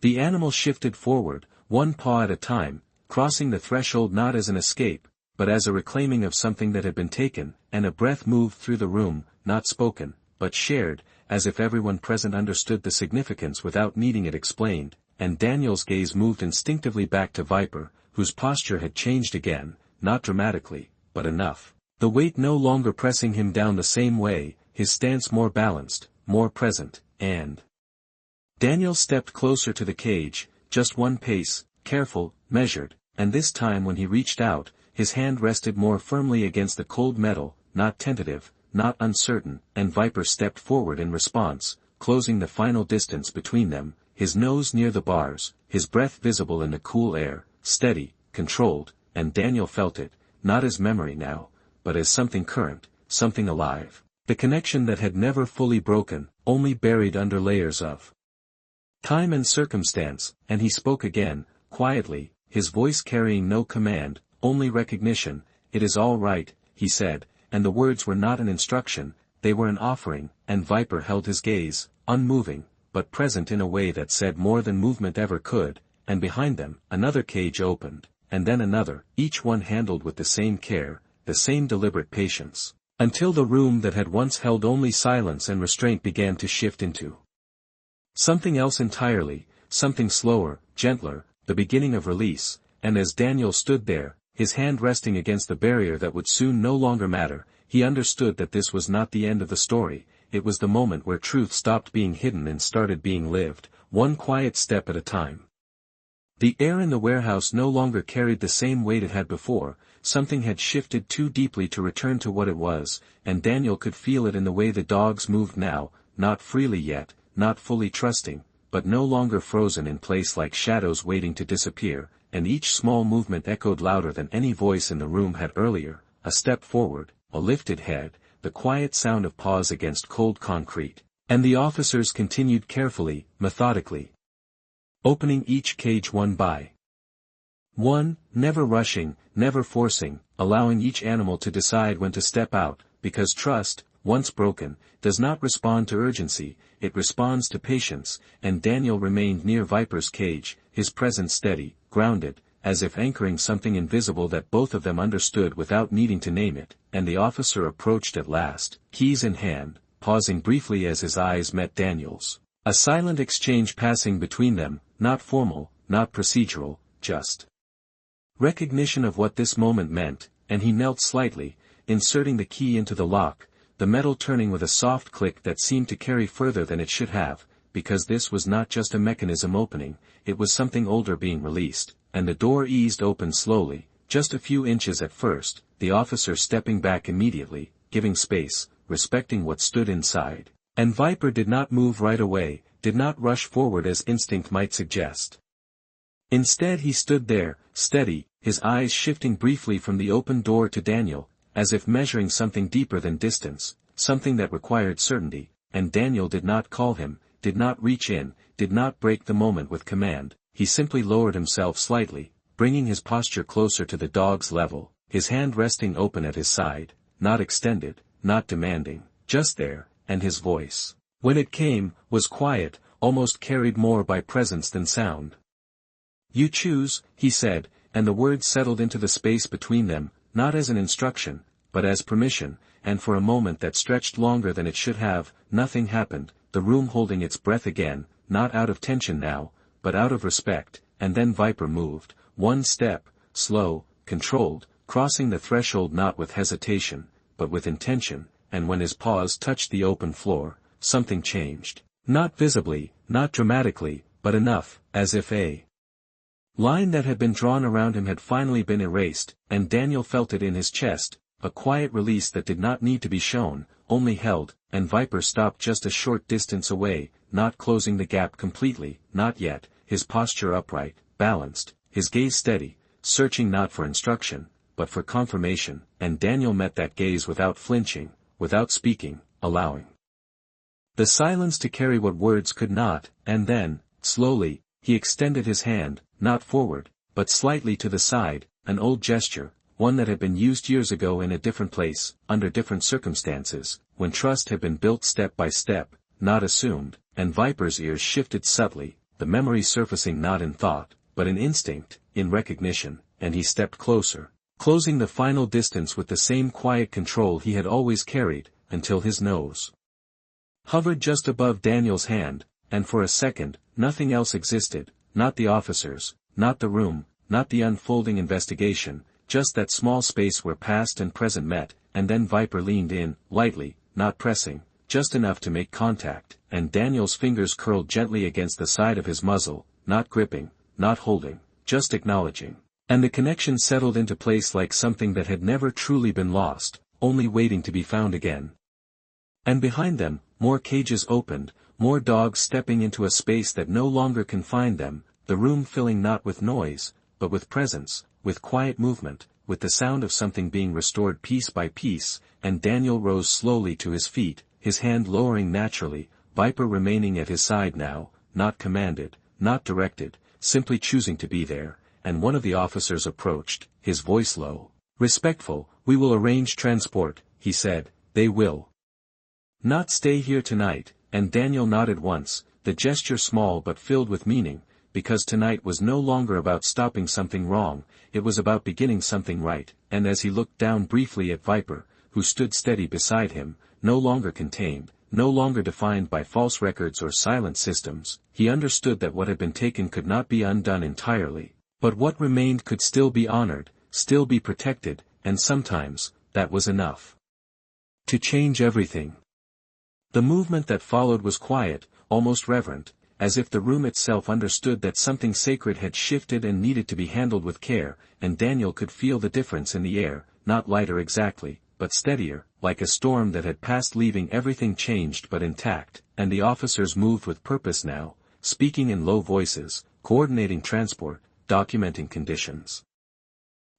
Speaker 1: the animal shifted forward, one paw at a time, crossing the threshold not as an escape, but as a reclaiming of something that had been taken, and a breath moved through the room, not spoken, but shared, as if everyone present understood the significance without needing it explained, and Daniel's gaze moved instinctively back to Viper, whose posture had changed again, not dramatically, but enough, the weight no longer pressing him down the same way, his stance more balanced, more present, and Daniel stepped closer to the cage, just one pace, careful, measured, and this time when he reached out, his hand rested more firmly against the cold metal, not tentative, not uncertain, and Viper stepped forward in response, closing the final distance between them, his nose near the bars, his breath visible in the cool air, steady, controlled, and Daniel felt it, not as memory now, but as something current, something alive, the connection that had never fully broken, only buried under layers of time and circumstance, and he spoke again, quietly, his voice carrying no command, only recognition. "It is all right," he said, and the words were not an instruction, they were an offering, and Viper held his gaze, unmoving, but present in a way that said more than movement ever could, and behind them, another cage opened, and then another, each one handled with the same care, the same deliberate patience, until the room that had once held only silence and restraint began to shift into something else entirely, something slower, gentler, the beginning of release, and as Daniel stood there, his hand resting against the barrier that would soon no longer matter. He understood that this was not the end of the story, it was the moment where truth stopped being hidden and started being lived, one quiet step at a time. The air in the warehouse no longer carried the same weight it had before, something had shifted too deeply to return to what it was, and Daniel could feel it in the way the dogs moved now, not freely yet, not fully trusting, but no longer frozen in place like shadows waiting to disappear, and each small movement echoed louder than any voice in the room had earlier, a step forward, a lifted head, the quiet sound of paws against cold concrete, and the officers continued carefully, methodically, opening each cage one by one, never rushing, never forcing, allowing each animal to decide when to step out, because trust, once broken, does not respond to urgency, it responds to patience, and Daniel remained near Viper's cage, his presence steady, grounded, as if anchoring something invisible that both of them understood without needing to name it, and the officer approached at last, keys in hand, pausing briefly as his eyes met Daniel's. A silent exchange passing between them, not formal, not procedural, just recognition of what this moment meant, and he knelt slightly, inserting the key into the lock, the metal turning with a soft click that seemed to carry further than it should have, because this was not just a mechanism opening, it was something older being released, and the door eased open slowly, just a few inches at first, the officer stepping back immediately, giving space, respecting what stood inside. And Viper did not move right away, did not rush forward as instinct might suggest. Instead he stood there, steady, his eyes shifting briefly from the open door to Daniel, as if measuring something deeper than distance, something that required certainty, and Daniel did not call him, did not reach in, did not break the moment with command, he simply lowered himself slightly, bringing his posture closer to the dog's level, his hand resting open at his side, not extended, not demanding, just there, and his voice, when it came, was quiet, almost carried more by presence than sound. "You choose," he said, and the words settled into the space between them, not as an instruction, but as permission, and for a moment that stretched longer than it should have, nothing happened, the room holding its breath again, not out of tension now, but out of respect, and then Viper moved, one step, slow, controlled, crossing the threshold not with hesitation, but with intention, and when his paws touched the open floor, something changed. Not visibly, not dramatically, but enough, as if a line that had been drawn around him had finally been erased, and Daniel felt it in his chest, a quiet release that did not need to be shown, only held, and Viper stopped just a short distance away, not closing the gap completely, not yet, his posture upright, balanced, his gaze steady, searching not for instruction, but for confirmation, and Daniel met that gaze without flinching, without speaking, allowing the silence to carry what words could not, and then, slowly, he extended his hand, not forward, but slightly to the side, an old gesture, one that had been used years ago in a different place, under different circumstances, when trust had been built step by step, not assumed, and Viper's ears shifted subtly, the memory surfacing not in thought, but in instinct, in recognition, and he stepped closer, closing the final distance with the same quiet control he had always carried, until his nose hovered just above Daniel's hand, and for a second, nothing else existed, not the officers, not the room, not the unfolding investigation, just that small space where past and present met, and then Viper leaned in, lightly, not pressing, just enough to make contact, and Daniel's fingers curled gently against the side of his muzzle, not gripping, not holding, just acknowledging. And the connection settled into place like something that had never truly been lost, only waiting to be found again. And behind them, more cages opened, more dogs stepping into a space that no longer confined them, the room filling not with noise, but with presence, with quiet movement, with the sound of something being restored piece by piece, and Daniel rose slowly to his feet, his hand lowering naturally, Viper remaining at his side now, not commanded, not directed, simply choosing to be there, and one of the officers approached, his voice low, respectful. "We will arrange transport," he said, "they will not stay here tonight," and Daniel nodded once, the gesture small but filled with meaning, because tonight was no longer about stopping something wrong, it was about beginning something right, and as he looked down briefly at Viper, who stood steady beside him, no longer contained, no longer defined by false records or silent systems, he understood that what had been taken could not be undone entirely, but what remained could still be honored, still be protected, and sometimes, that was enough to change everything. The movement that followed was quiet, almost reverent, as if the room itself understood that something sacred had shifted and needed to be handled with care, and Daniel could feel the difference in the air, not lighter exactly, but steadier, like a storm that had passed, leaving everything changed but intact, and the officers moved with purpose now, speaking in low voices, coordinating transport, documenting conditions.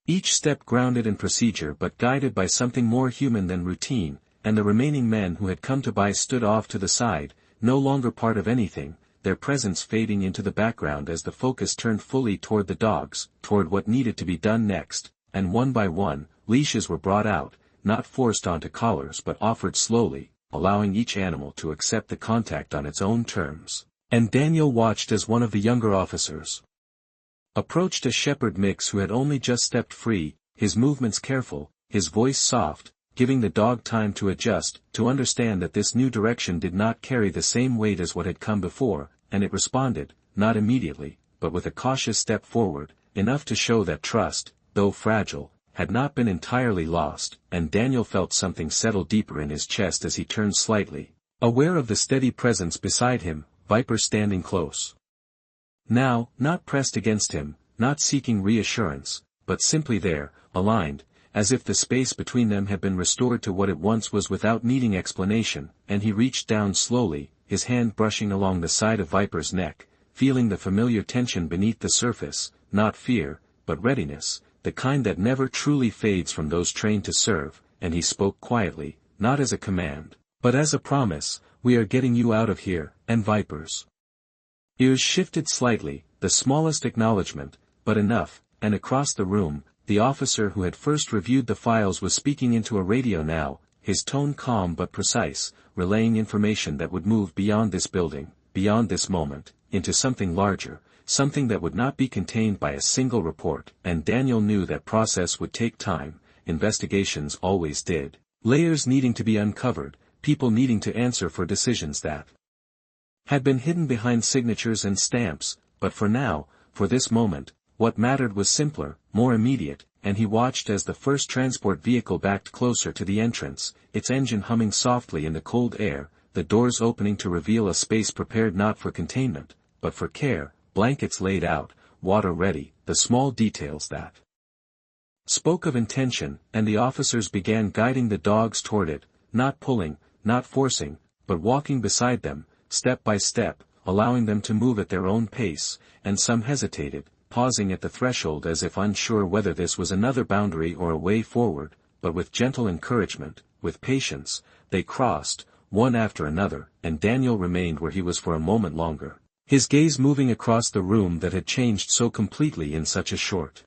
Speaker 1: Each step grounded in procedure but guided by something more human than routine, and the remaining men who had come to buy stood off to the side, no longer part of anything, their presence fading into the background as the focus turned fully toward the dogs, toward what needed to be done next, and one by one, leashes were brought out, not forced onto collars but offered slowly, allowing each animal to accept the contact on its own terms. And Daniel watched as one of the younger officers approached a shepherd mix who had only just stepped free, his movements careful, his voice soft, giving the dog time to adjust, to understand that this new direction did not carry the same weight as what had come before, and it responded, not immediately, but with a cautious step forward, enough to show that trust, though fragile, had not been entirely lost, and Daniel felt something settle deeper in his chest as he turned slightly, aware of the steady presence beside him, Viper standing close. Now, not pressed against him, not seeking reassurance, but simply there, aligned, as if the space between them had been restored to what it once was without needing explanation, and he reached down slowly, his hand brushing along the side of Viper's neck, feeling the familiar tension beneath the surface, not fear, but readiness, the kind that never truly fades from those trained to serve, and he spoke quietly, not as a command, but as a promise, "We are getting you out of here, and Viper's ears shifted slightly, the smallest acknowledgement, but enough, and across the room, the officer who had first reviewed the files was speaking into a radio now, his tone calm but precise, relaying information that would move beyond this building, beyond this moment, into something larger, something that would not be contained by a single report, and Daniel knew that process would take time, investigations always did, layers needing to be uncovered, people needing to answer for decisions that had been hidden behind signatures and stamps, but for now, for this moment, what mattered was simpler, more immediate, and he watched as the first transport vehicle backed closer to the entrance, its engine humming softly in the cold air, the doors opening to reveal a space prepared not for containment, but for care, blankets laid out, water ready, the small details that spoke of intention, and the officers began guiding the dogs toward it, not pulling, not forcing, but walking beside them, step by step, allowing them to move at their own pace, and some hesitated, pausing at the threshold as if unsure whether this was another boundary or a way forward, but with gentle encouragement, with patience, they crossed, one after another, and Daniel remained where he was for a moment longer, his gaze moving across the room that had changed so completely in such a short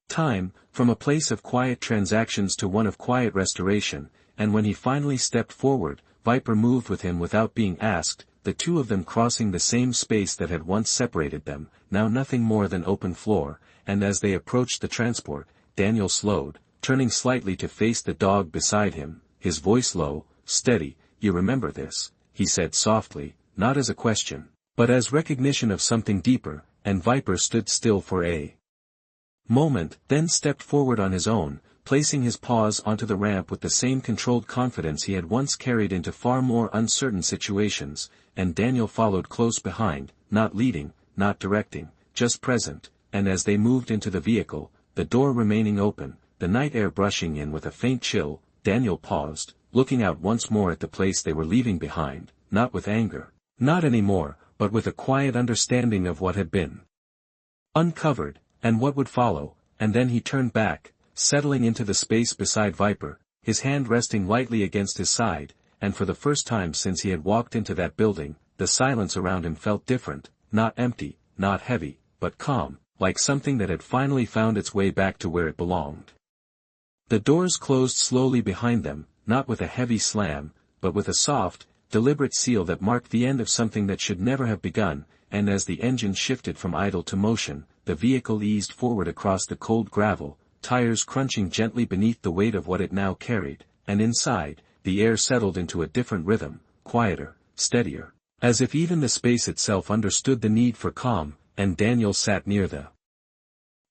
Speaker 1: time, from a place of quiet transactions to one of quiet restoration, and when he finally stepped forward, Viper moved with him without being asked, the two of them crossing the same space that had once separated them, now nothing more than open floor, and as they approached the transport, Daniel slowed, turning slightly to face the dog beside him, his voice low, steady. "You remember this," he said softly, not as a question, but as recognition of something deeper, and Viper stood still for a moment, then stepped forward on his own, placing his paws onto the ramp with the same controlled confidence he had once carried into far more uncertain situations, and Daniel followed close behind, not leading, not directing, just present, and as they moved into the vehicle, the door remaining open, the night air brushing in with a faint chill, Daniel paused, looking out once more at the place they were leaving behind, not with anger, not anymore, but with a quiet understanding of what had been uncovered, and what would follow, and then he turned back, settling into the space beside Viper, his hand resting lightly against his side, and for the first time since he had walked into that building, the silence around him felt different, not empty, not heavy, but calm, like something that had finally found its way back to where it belonged. The doors closed slowly behind them, not with a heavy slam, but with a soft, deliberate seal that marked the end of something that should never have begun, and as the engine shifted from idle to motion, the vehicle eased forward across the cold gravel, tires crunching gently beneath the weight of what it now carried, and inside, the air settled into a different rhythm, quieter, steadier, as if even the space itself understood the need for calm, and Daniel sat near the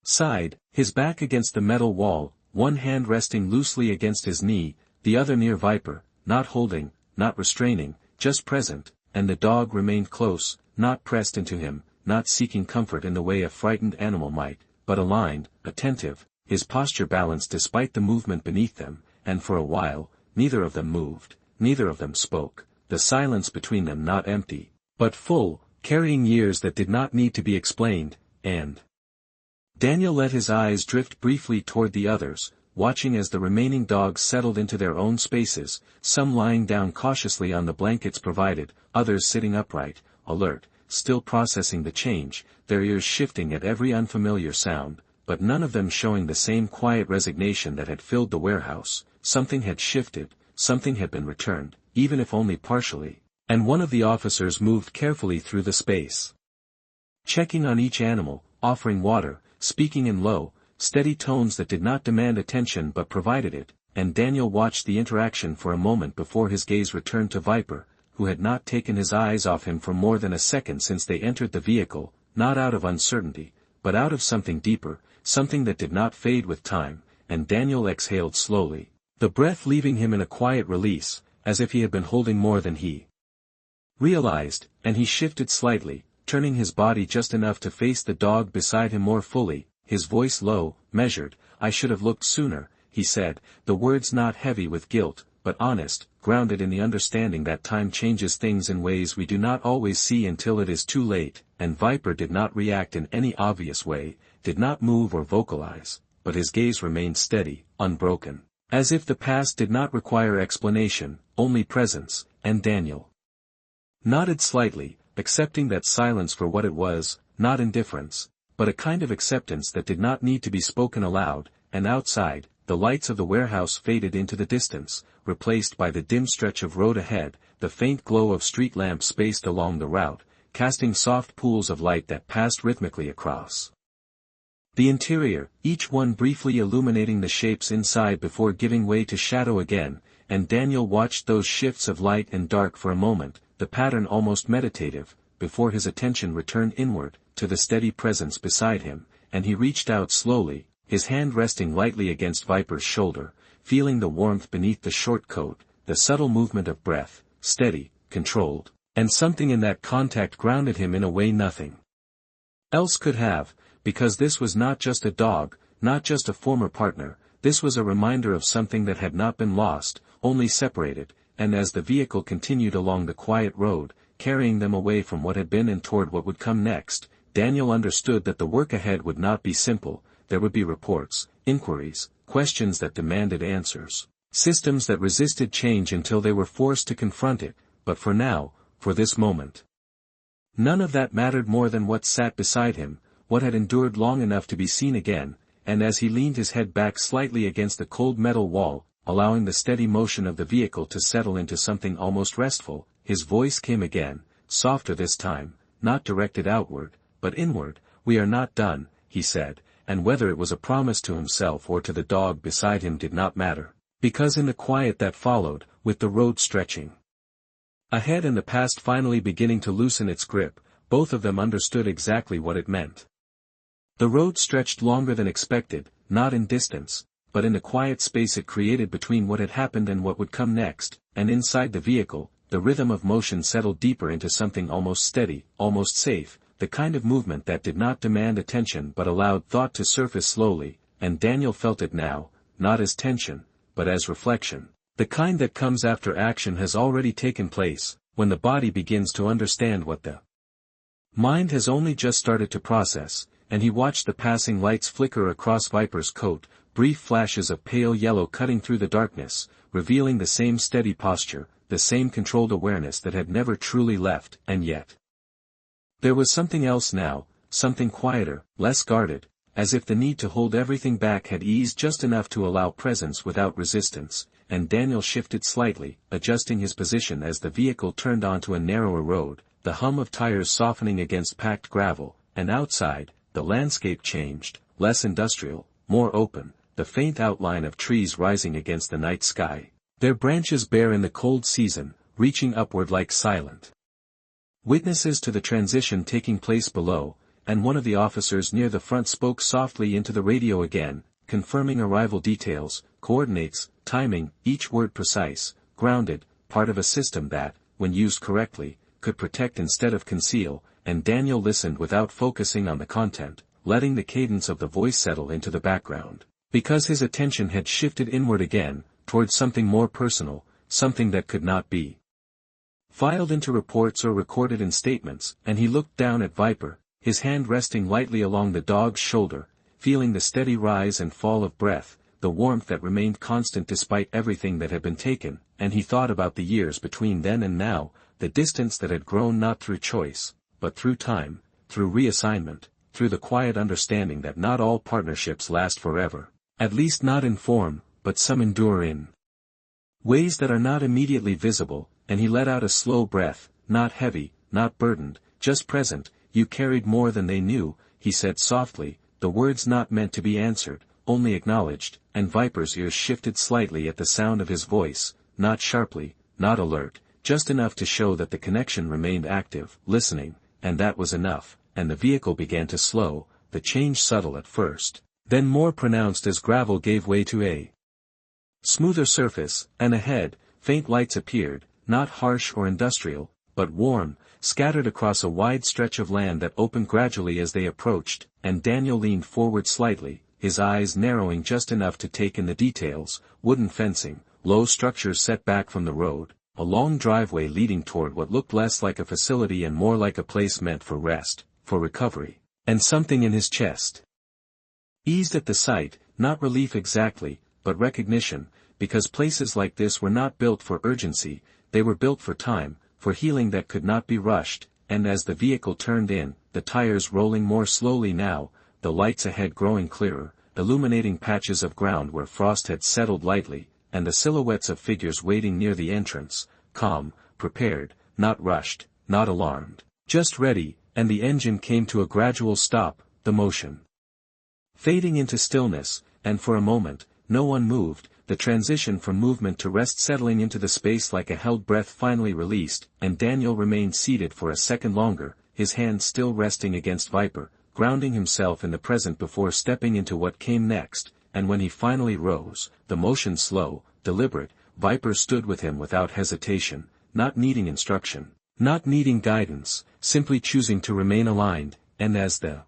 Speaker 1: side, his back against the metal wall, one hand resting loosely against his knee, the other near Viper, not holding, not restraining, just present, and the dog remained close, not pressed into him, not seeking comfort in the way a frightened animal might, but aligned, attentive, his posture balanced despite the movement beneath them, and for a while, neither of them moved, neither of them spoke, the silence between them not empty, but full, carrying years that did not need to be explained, and Daniel let his eyes drift briefly toward the others, watching as the remaining dogs settled into their own spaces, some lying down cautiously on the blankets provided, others sitting upright, alert, still processing the change, their ears shifting at every unfamiliar sound, but none of them showing the same quiet resignation that had filled the warehouse. Something had shifted, something had been returned, even if only partially, and one of the officers moved carefully through the space, checking on each animal, offering water, speaking in low, steady tones that did not demand attention but provided it, and Daniel watched the interaction for a moment before his gaze returned to Viper, who had not taken his eyes off him for more than a second since they entered the vehicle, not out of uncertainty, but out of something deeper, something that did not fade with time, and Daniel exhaled slowly, the breath leaving him in a quiet release, as if he had been holding more than he realized, and he shifted slightly, turning his body just enough to face the dog beside him more fully, his voice low, measured. "I should have looked sooner," he said, the words not heavy with guilt, but honest, grounded in the understanding that time changes things in ways we do not always see until it is too late, and Viper did not react in any obvious way, did not move or vocalize, but his gaze remained steady, unbroken, as if the past did not require explanation, only presence, and Daniel nodded slightly, accepting that silence for what it was, not indifference, but a kind of acceptance that did not need to be spoken aloud, and outside, the lights of the warehouse faded into the distance, replaced by the dim stretch of road ahead, the faint glow of street lamps spaced along the route, casting soft pools of light that passed rhythmically across the interior, each one briefly illuminating the shapes inside before giving way to shadow again, and Daniel watched those shifts of light and dark for a moment, the pattern almost meditative, before his attention returned inward, to the steady presence beside him, and he reached out slowly, his hand resting lightly against Viper's shoulder, feeling the warmth beneath the short coat, the subtle movement of breath, steady, controlled, and something in that contact grounded him in a way nothing else could have, because this was not just a dog, not just a former partner, this was a reminder of something that had not been lost, only separated, and as the vehicle continued along the quiet road, carrying them away from what had been and toward what would come next, Daniel understood that the work ahead would not be simple. There would be reports, inquiries, questions that demanded answers, systems that resisted change until they were forced to confront it, but for now, for this moment, none of that mattered more than what sat beside him, what had endured long enough to be seen again, and as he leaned his head back slightly against the cold metal wall, allowing the steady motion of the vehicle to settle into something almost restful, his voice came again, softer this time, not directed outward, but inward. "We are not done," he said, and whether it was a promise to himself or to the dog beside him did not matter, because in the quiet that followed, with the road stretching ahead and the past finally beginning to loosen its grip, both of them understood exactly what it meant. The road stretched longer than expected, not in distance, but in the quiet space it created between what had happened and what would come next, and inside the vehicle, the rhythm of motion settled deeper into something almost steady, almost safe, the kind of movement that did not demand attention but allowed thought to surface slowly, and Daniel felt it now, not as tension, but as reflection, the kind that comes after action has already taken place, when the body begins to understand what the mind has only just started to process, and he watched the passing lights flicker across Viper's coat, brief flashes of pale yellow cutting through the darkness, revealing the same steady posture, the same controlled awareness that had never truly left, and yet there was something else now, something quieter, less guarded, as if the need to hold everything back had eased just enough to allow presence without resistance, and Daniel shifted slightly, adjusting his position as the vehicle turned onto a narrower road, the hum of tires softening against packed gravel, and outside, the landscape changed, less industrial, more open, the faint outline of trees rising against the night sky, their branches bare in the cold season, reaching upward like silent witnesses to the transition taking place below, and one of the officers near the front spoke softly into the radio again, confirming arrival details, coordinates, timing, each word precise, grounded, part of a system that, when used correctly, could protect instead of conceal, and Daniel listened without focusing on the content, letting the cadence of the voice settle into the background, because his attention had shifted inward again, towards something more personal, something that could not be filed into reports or recorded in statements, and he looked down at Viper, his hand resting lightly along the dog's shoulder, feeling the steady rise and fall of breath, the warmth that remained constant despite everything that had been taken, and he thought about the years between then and now, the distance that had grown not through choice, but through time, through reassignment, through the quiet understanding that not all partnerships last forever, at least not in form, but some endure in ways that are not immediately visible, and he let out a slow breath, not heavy, not burdened, just present. You carried more than they knew, he said softly, the words not meant to be answered, only acknowledged, and Viper's ears shifted slightly at the sound of his voice, not sharply, not alert, just enough to show that the connection remained active, listening, and that was enough, and the vehicle began to slow, the change subtle at first, then more pronounced as gravel gave way to a smoother surface, and ahead, faint lights appeared, not harsh or industrial, but warm, scattered across a wide stretch of land that opened gradually as they approached, and Daniel leaned forward slightly, his eyes narrowing just enough to take in the details, wooden fencing, low structures set back from the road, a long driveway leading toward what looked less like a facility and more like a place meant for rest, for recovery, and something in his chest eased at the sight, not relief exactly, but recognition, because places like this were not built for urgency, they were built for time, for healing that could not be rushed, and as the vehicle turned in, the tires rolling more slowly now, the lights ahead growing clearer, illuminating patches of ground where frost had settled lightly, and the silhouettes of figures waiting near the entrance, calm, prepared, not rushed, not alarmed, just ready, and the engine came to a gradual stop, the motion fading into stillness, and for a moment, no one moved, the transition from movement to rest settling into the space like a held breath finally released, and Daniel remained seated for a second longer, his hand still resting against Viper, grounding himself in the present before stepping into what came next, and when he finally rose, the motion slow, deliberate, Viper stood with him without hesitation, not needing instruction, not needing guidance, simply choosing to remain aligned, and as the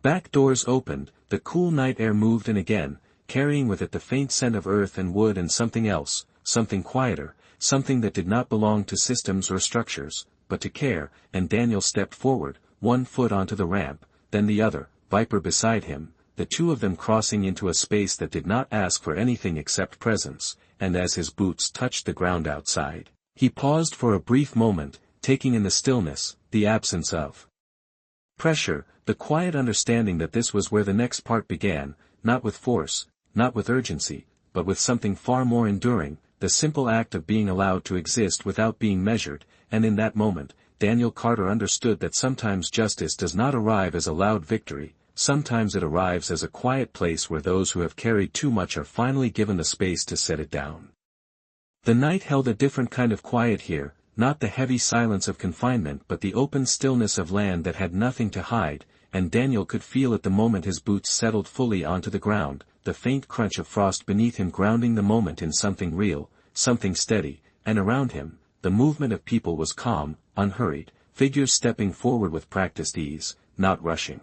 Speaker 1: back doors opened, the cool night air moved in again, carrying with it the faint scent of earth and wood and something else, something quieter, something that did not belong to systems or structures, but to care, and Daniel stepped forward, one foot onto the ramp, then the other, Viper beside him, the two of them crossing into a space that did not ask for anything except presence, and as his boots touched the ground outside, he paused for a brief moment, taking in the stillness, the absence of pressure, the quiet understanding that this was where the next part began, not with force, not with urgency, but with something far more enduring, the simple act of being allowed to exist without being measured, and in that moment, Daniel Carter understood that sometimes justice does not arrive as a loud victory, sometimes it arrives as a quiet place where those who have carried too much are finally given the space to set it down. The night held a different kind of quiet here, not the heavy silence of confinement but the open stillness of land that had nothing to hide, and Daniel could feel at the moment his boots settled fully onto the ground, the faint crunch of frost beneath him grounding the moment in something real, something steady, and around him, the movement of people was calm, unhurried, figures stepping forward with practiced ease, not rushing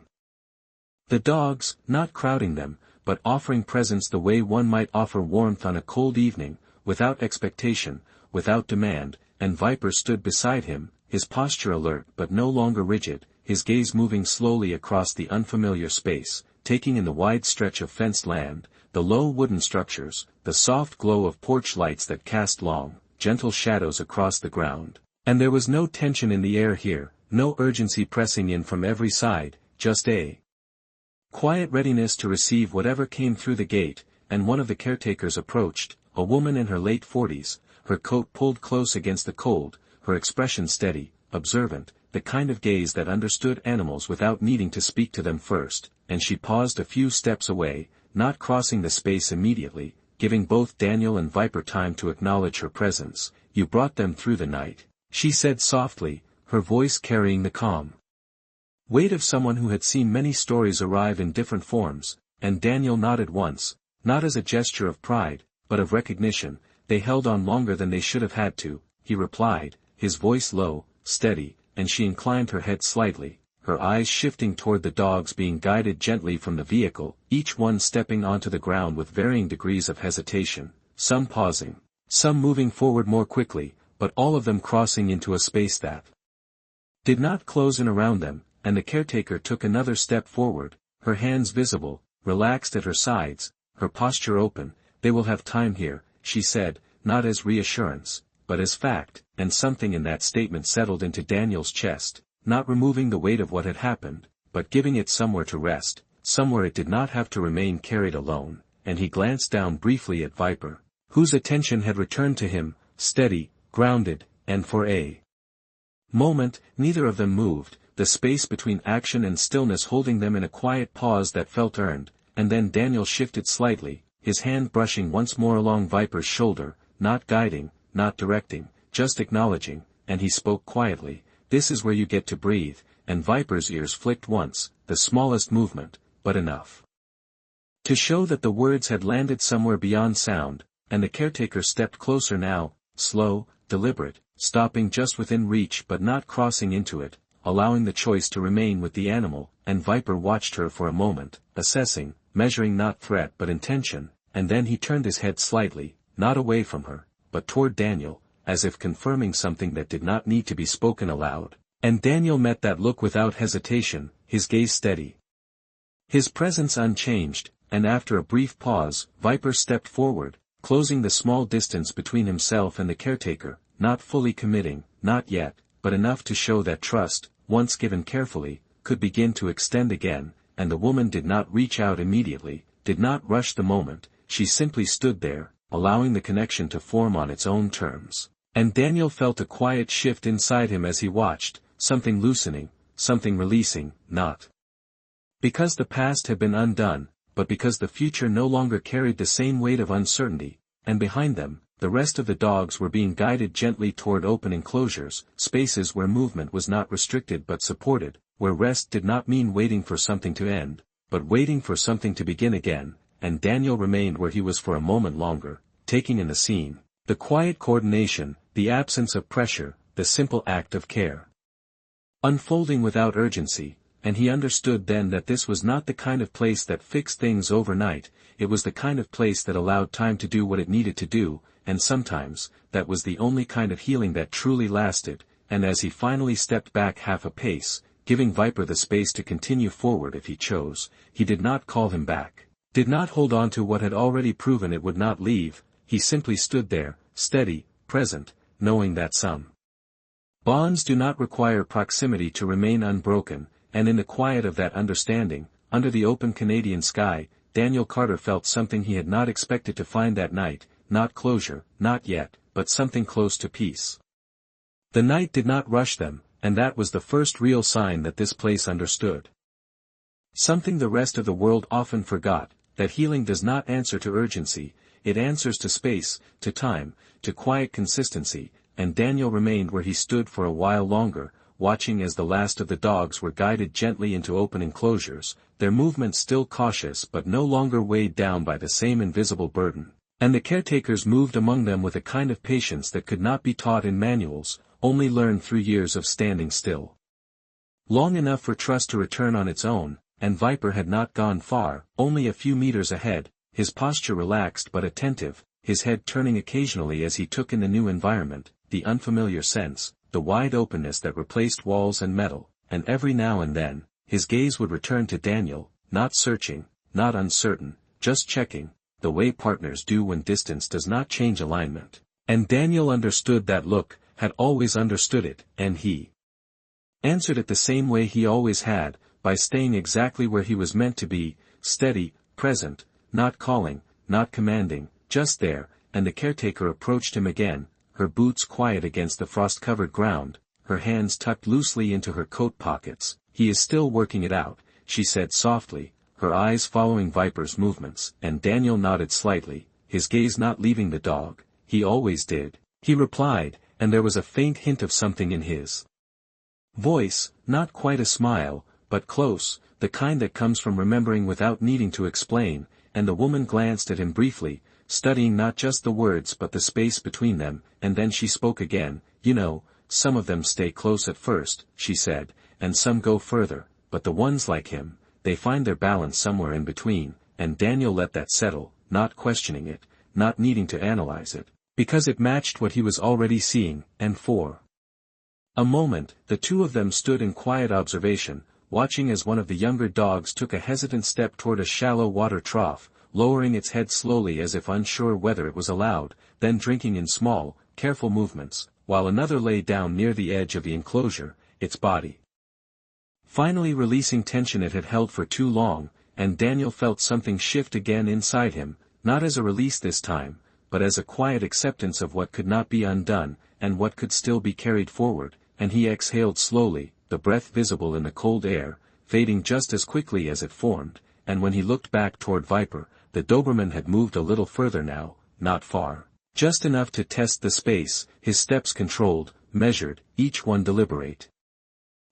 Speaker 1: the dogs, not crowding them, but offering presence the way one might offer warmth on a cold evening, without expectation, without demand, and Viper stood beside him, his posture alert but no longer rigid, his gaze moving slowly across the unfamiliar space, taking in the wide stretch of fenced land, the low wooden structures, the soft glow of porch lights that cast long, gentle shadows across the ground. And there was no tension in the air here, no urgency pressing in from every side, just a quiet readiness to receive whatever came through the gate, and one of the caretakers approached, a woman in her late 40s, her coat pulled close against the cold, her expression steady, observant, the kind of gaze that understood animals without needing to speak to them first, and she paused a few steps away, not crossing the space immediately, giving both Daniel and Viper time to acknowledge her presence. "You brought them through the night," she said softly, her voice carrying the calm weight of someone who had seen many stories arrive in different forms, and Daniel nodded once, not as a gesture of pride, but of recognition. They held on longer than they should have had to, he replied, his voice low, steady, and she inclined her head slightly, her eyes shifting toward the dogs being guided gently from the vehicle, each one stepping onto the ground with varying degrees of hesitation, some pausing, some moving forward more quickly, but all of them crossing into a space that did not close in around them, and the caretaker took another step forward, her hands visible, relaxed at her sides, her posture open. They will have time here, she said, not as reassurance, but as fact, and something in that statement settled into Daniel's chest, not removing the weight of what had happened, but giving it somewhere to rest, somewhere it did not have to remain carried alone, and he glanced down briefly at Viper, whose attention had returned to him, steady, grounded, and for a moment, neither of them moved, the space between action and stillness holding them in a quiet pause that felt earned, and then Daniel shifted slightly, his hand brushing once more along Viper's shoulder, not guiding, not directing, just acknowledging, and he spoke quietly, "This is where you get to breathe," and Viper's ears flicked once, the smallest movement, but enough to show that the words had landed somewhere beyond sound, and the caretaker stepped closer now, slow, deliberate, stopping just within reach but not crossing into it, allowing the choice to remain with the animal, and Viper watched her for a moment, assessing, measuring not threat but intention, and then he turned his head slightly, not away from her, but toward Daniel, as if confirming something that did not need to be spoken aloud, and Daniel met that look without hesitation, his gaze steady, his presence unchanged, and after a brief pause, Viper stepped forward, closing the small distance between himself and the caretaker, not fully committing, not yet, but enough to show that trust, once given carefully, could begin to extend again, and the woman did not reach out immediately, did not rush the moment, she simply stood there, allowing the connection to form on its own terms. And Daniel felt a quiet shift inside him as he watched, something loosening, something releasing, not because the past had been undone, but because the future no longer carried the same weight of uncertainty, and behind them, the rest of the dogs were being guided gently toward open enclosures, spaces where movement was not restricted but supported, where rest did not mean waiting for something to end, but waiting for something to begin again, and Daniel remained where he was for a moment longer, taking in the scene, the quiet coordination, the absence of pressure, the simple act of care, unfolding without urgency, and he understood then that this was not the kind of place that fixed things overnight, it was the kind of place that allowed time to do what it needed to do, and sometimes, that was the only kind of healing that truly lasted, and as he finally stepped back half a pace, giving Viper the space to continue forward if he chose, he did not call him back, did not hold on to what had already proven it would not leave, he simply stood there, steady, present, knowing that some bonds do not require proximity to remain unbroken, and in the quiet of that understanding, under the open Canadian sky, Daniel Carter felt something he had not expected to find that night, not closure, not yet, but something close to peace. The night did not rush them, and that was the first real sign that this place understood something the rest of the world often forgot, that healing does not answer to urgency, it answers to space, to time, to quiet consistency, and Daniel remained where he stood for a while longer, watching as the last of the dogs were guided gently into open enclosures, their movements still cautious but no longer weighed down by the same invisible burden, and the caretakers moved among them with a kind of patience that could not be taught in manuals, only learned through years of standing still. Long enough for trust to return on its own, and Viper had not gone far, only a few meters ahead, his posture relaxed but attentive, his head turning occasionally as he took in the new environment, the unfamiliar sense, the wide openness that replaced walls and metal, and every now and then, his gaze would return to Daniel, not searching, not uncertain, just checking, the way partners do when distance does not change alignment. And Daniel understood that look, had always understood it, and he answered it the same way he always had, by staying exactly where he was meant to be, steady, present, not calling, not commanding, just there, and the caretaker approached him again, her boots quiet against the frost-covered ground, her hands tucked loosely into her coat pockets. "He is still working it out," she said softly, her eyes following Viper's movements, and Daniel nodded slightly, his gaze not leaving the dog. "He always did," he replied, and there was a faint hint of something in his voice, not quite a smile, but close, the kind that comes from remembering without needing to explain, and the woman glanced at him briefly, studying not just the words but the space between them, and then she spoke again. "You know, some of them stay close at first," she said, "and some go further, but the ones like him, they find their balance somewhere in between," and Daniel let that settle, not questioning it, not needing to analyze it, because it matched what he was already seeing, and for a moment, the two of them stood in quiet observation, watching as one of the younger dogs took a hesitant step toward a shallow water trough, lowering its head slowly as if unsure whether it was allowed, then drinking in small, careful movements, while another lay down near the edge of the enclosure, its body finally releasing tension it had held for too long, and Daniel felt something shift again inside him, not as a release this time, but as a quiet acceptance of what could not be undone, and what could still be carried forward, and he exhaled slowly, the breath visible in the cold air, fading just as quickly as it formed, and when he looked back toward Viper, the Doberman had moved a little further now, not far, just enough to test the space, his steps controlled, measured, each one deliberate.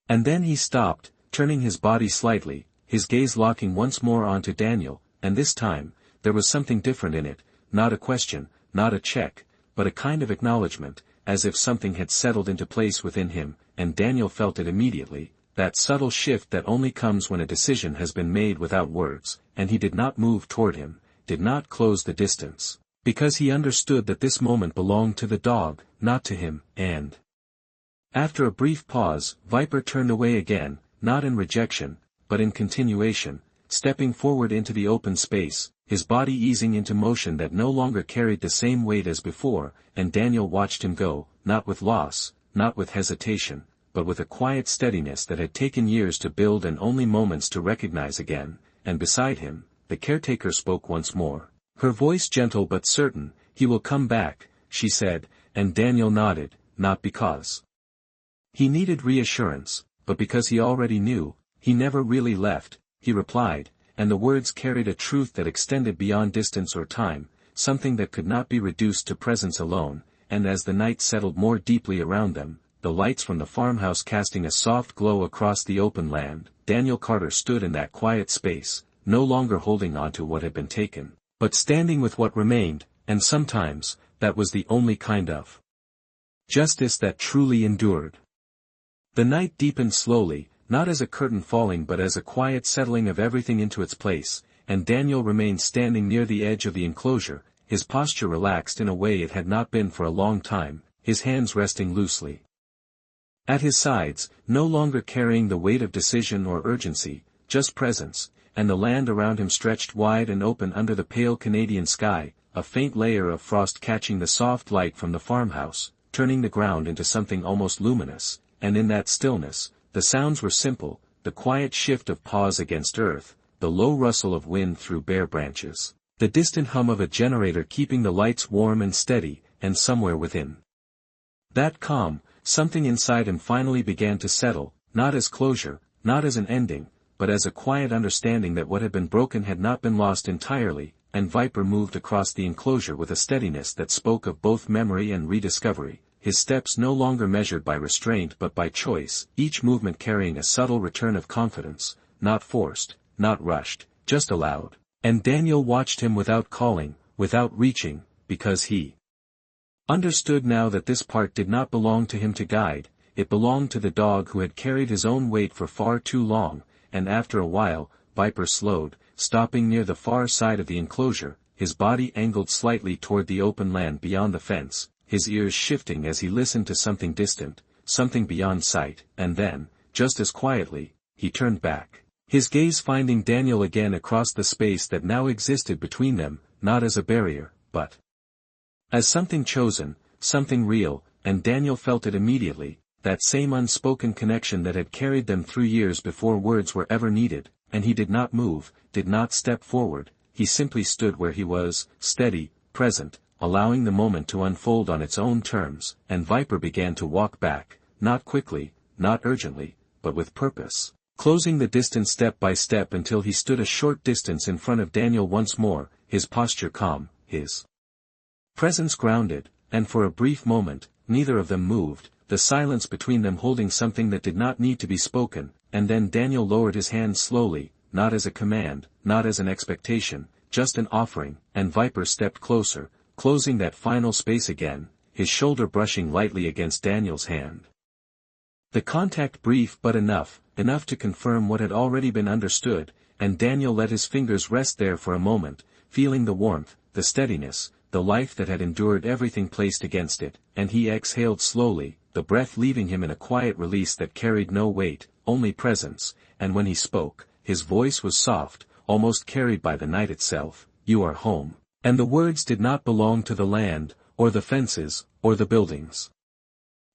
Speaker 1: And then he stopped, turning his body slightly, his gaze locking once more onto Daniel, and this time, there was something different in it, not a question, not a check, but a kind of acknowledgement, as if something had settled into place within him, and Daniel felt it immediately, that subtle shift that only comes when a decision has been made without words, and he did not move toward him, did not close the distance, because he understood that this moment belonged to the dog, not to him, and after a brief pause, Viper turned away again, not in rejection, but in continuation, stepping forward into the open space, his body easing into motion that no longer carried the same weight as before, and Daniel watched him go, not with loss, not with hesitation, but with a quiet steadiness that had taken years to build and only moments to recognize again, and beside him, the caretaker spoke once more. Her voice gentle but certain. "He will come back," she said, and Daniel nodded, not because he needed reassurance, but because he already knew. "He never really left," he replied, and the words carried a truth that extended beyond distance or time, something that could not be reduced to presence alone, and as the night settled more deeply around them, the lights from the farmhouse casting a soft glow across the open land, Daniel Carter stood in that quiet space, no longer holding on to what had been taken, but standing with what remained, and sometimes, that was the only kind of justice that truly endured. The night deepened slowly, not as a curtain falling but as a quiet settling of everything into its place, and Daniel remained standing near the edge of the enclosure, his posture relaxed in a way it had not been for a long time, his hands resting loosely at his sides, no longer carrying the weight of decision or urgency, just presence, and the land around him stretched wide and open under the pale Canadian sky, a faint layer of frost catching the soft light from the farmhouse, turning the ground into something almost luminous, and in that stillness, the sounds were simple, the quiet shift of paws against earth, the low rustle of wind through bare branches, the distant hum of a generator keeping the lights warm and steady, and somewhere within that calm, something inside him finally began to settle, not as closure, not as an ending, but as a quiet understanding that what had been broken had not been lost entirely, and Viper moved across the enclosure with a steadiness that spoke of both memory and rediscovery, his steps no longer measured by restraint but by choice, each movement carrying a subtle return of confidence, not forced, not rushed, just allowed, and Daniel watched him without calling, without reaching, because he understood now that this part did not belong to him to guide, it belonged to the dog who had carried his own weight for far too long, and after a while, Viper slowed, stopping near the far side of the enclosure, his body angled slightly toward the open land beyond the fence, his ears shifting as he listened to something distant, something beyond sight, and then, just as quietly, he turned back, his gaze finding Daniel again across the space that now existed between them, not as a barrier, but as something chosen, something real, and Daniel felt it immediately, that same unspoken connection that had carried them through years before words were ever needed, and he did not move, did not step forward, he simply stood where he was, steady, present, allowing the moment to unfold on its own terms, and Viper began to walk back, not quickly, not urgently, but with purpose, closing the distance step by step until he stood a short distance in front of Daniel once more, his posture calm, his presence grounded, and for a brief moment, neither of them moved, the silence between them holding something that did not need to be spoken, and then Daniel lowered his hand slowly, not as a command, not as an expectation, just an offering, and Viper stepped closer, closing that final space again, his shoulder brushing lightly against Daniel's hand. The contact brief but enough to confirm what had already been understood, and Daniel let his fingers rest there for a moment, feeling the warmth, the steadiness, the life that had endured everything placed against it, and he exhaled slowly, the breath leaving him in a quiet release that carried no weight, only presence, and when he spoke, his voice was soft, almost carried by the night itself, "You are home." And the words did not belong to the land, or the fences, or the buildings.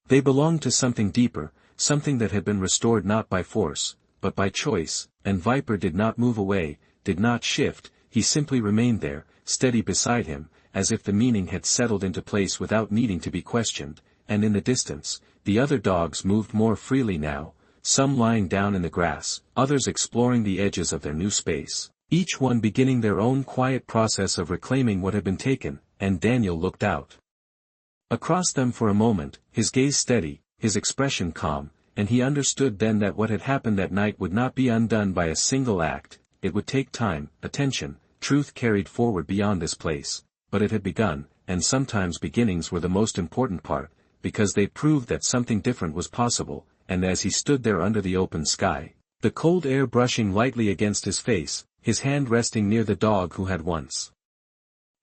Speaker 1: They belonged to something deeper, something that had been restored not by force, but by choice, and Viper did not move away, did not shift, he simply remained there, steady beside him, as if the meaning had settled into place without needing to be questioned, and in the distance, the other dogs moved more freely now, some lying down in the grass, others exploring the edges of their new space, each one beginning their own quiet process of reclaiming what had been taken, and Daniel looked out across them for a moment, his gaze steady, his expression calm, and he understood then that what had happened that night would not be undone by a single act, it would take time, attention, truth carried forward beyond this place, but it had begun, and sometimes beginnings were the most important part, because they proved that something different was possible, and as he stood there under the open sky, the cold air brushing lightly against his face, his hand resting near the dog who had once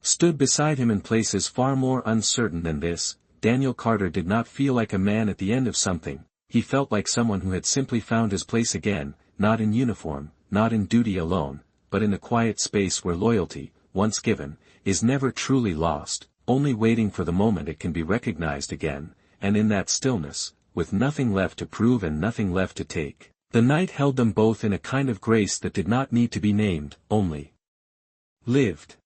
Speaker 1: stood beside him in places far more uncertain than this, Daniel Carter did not feel like a man at the end of something, he felt like someone who had simply found his place again, not in uniform, not in duty alone, but in a quiet space where loyalty, once given, is never truly lost, only waiting for the moment it can be recognized again, and in that stillness, with nothing left to prove and nothing left to take, the night held them both in a kind of grace that did not need to be named, only lived.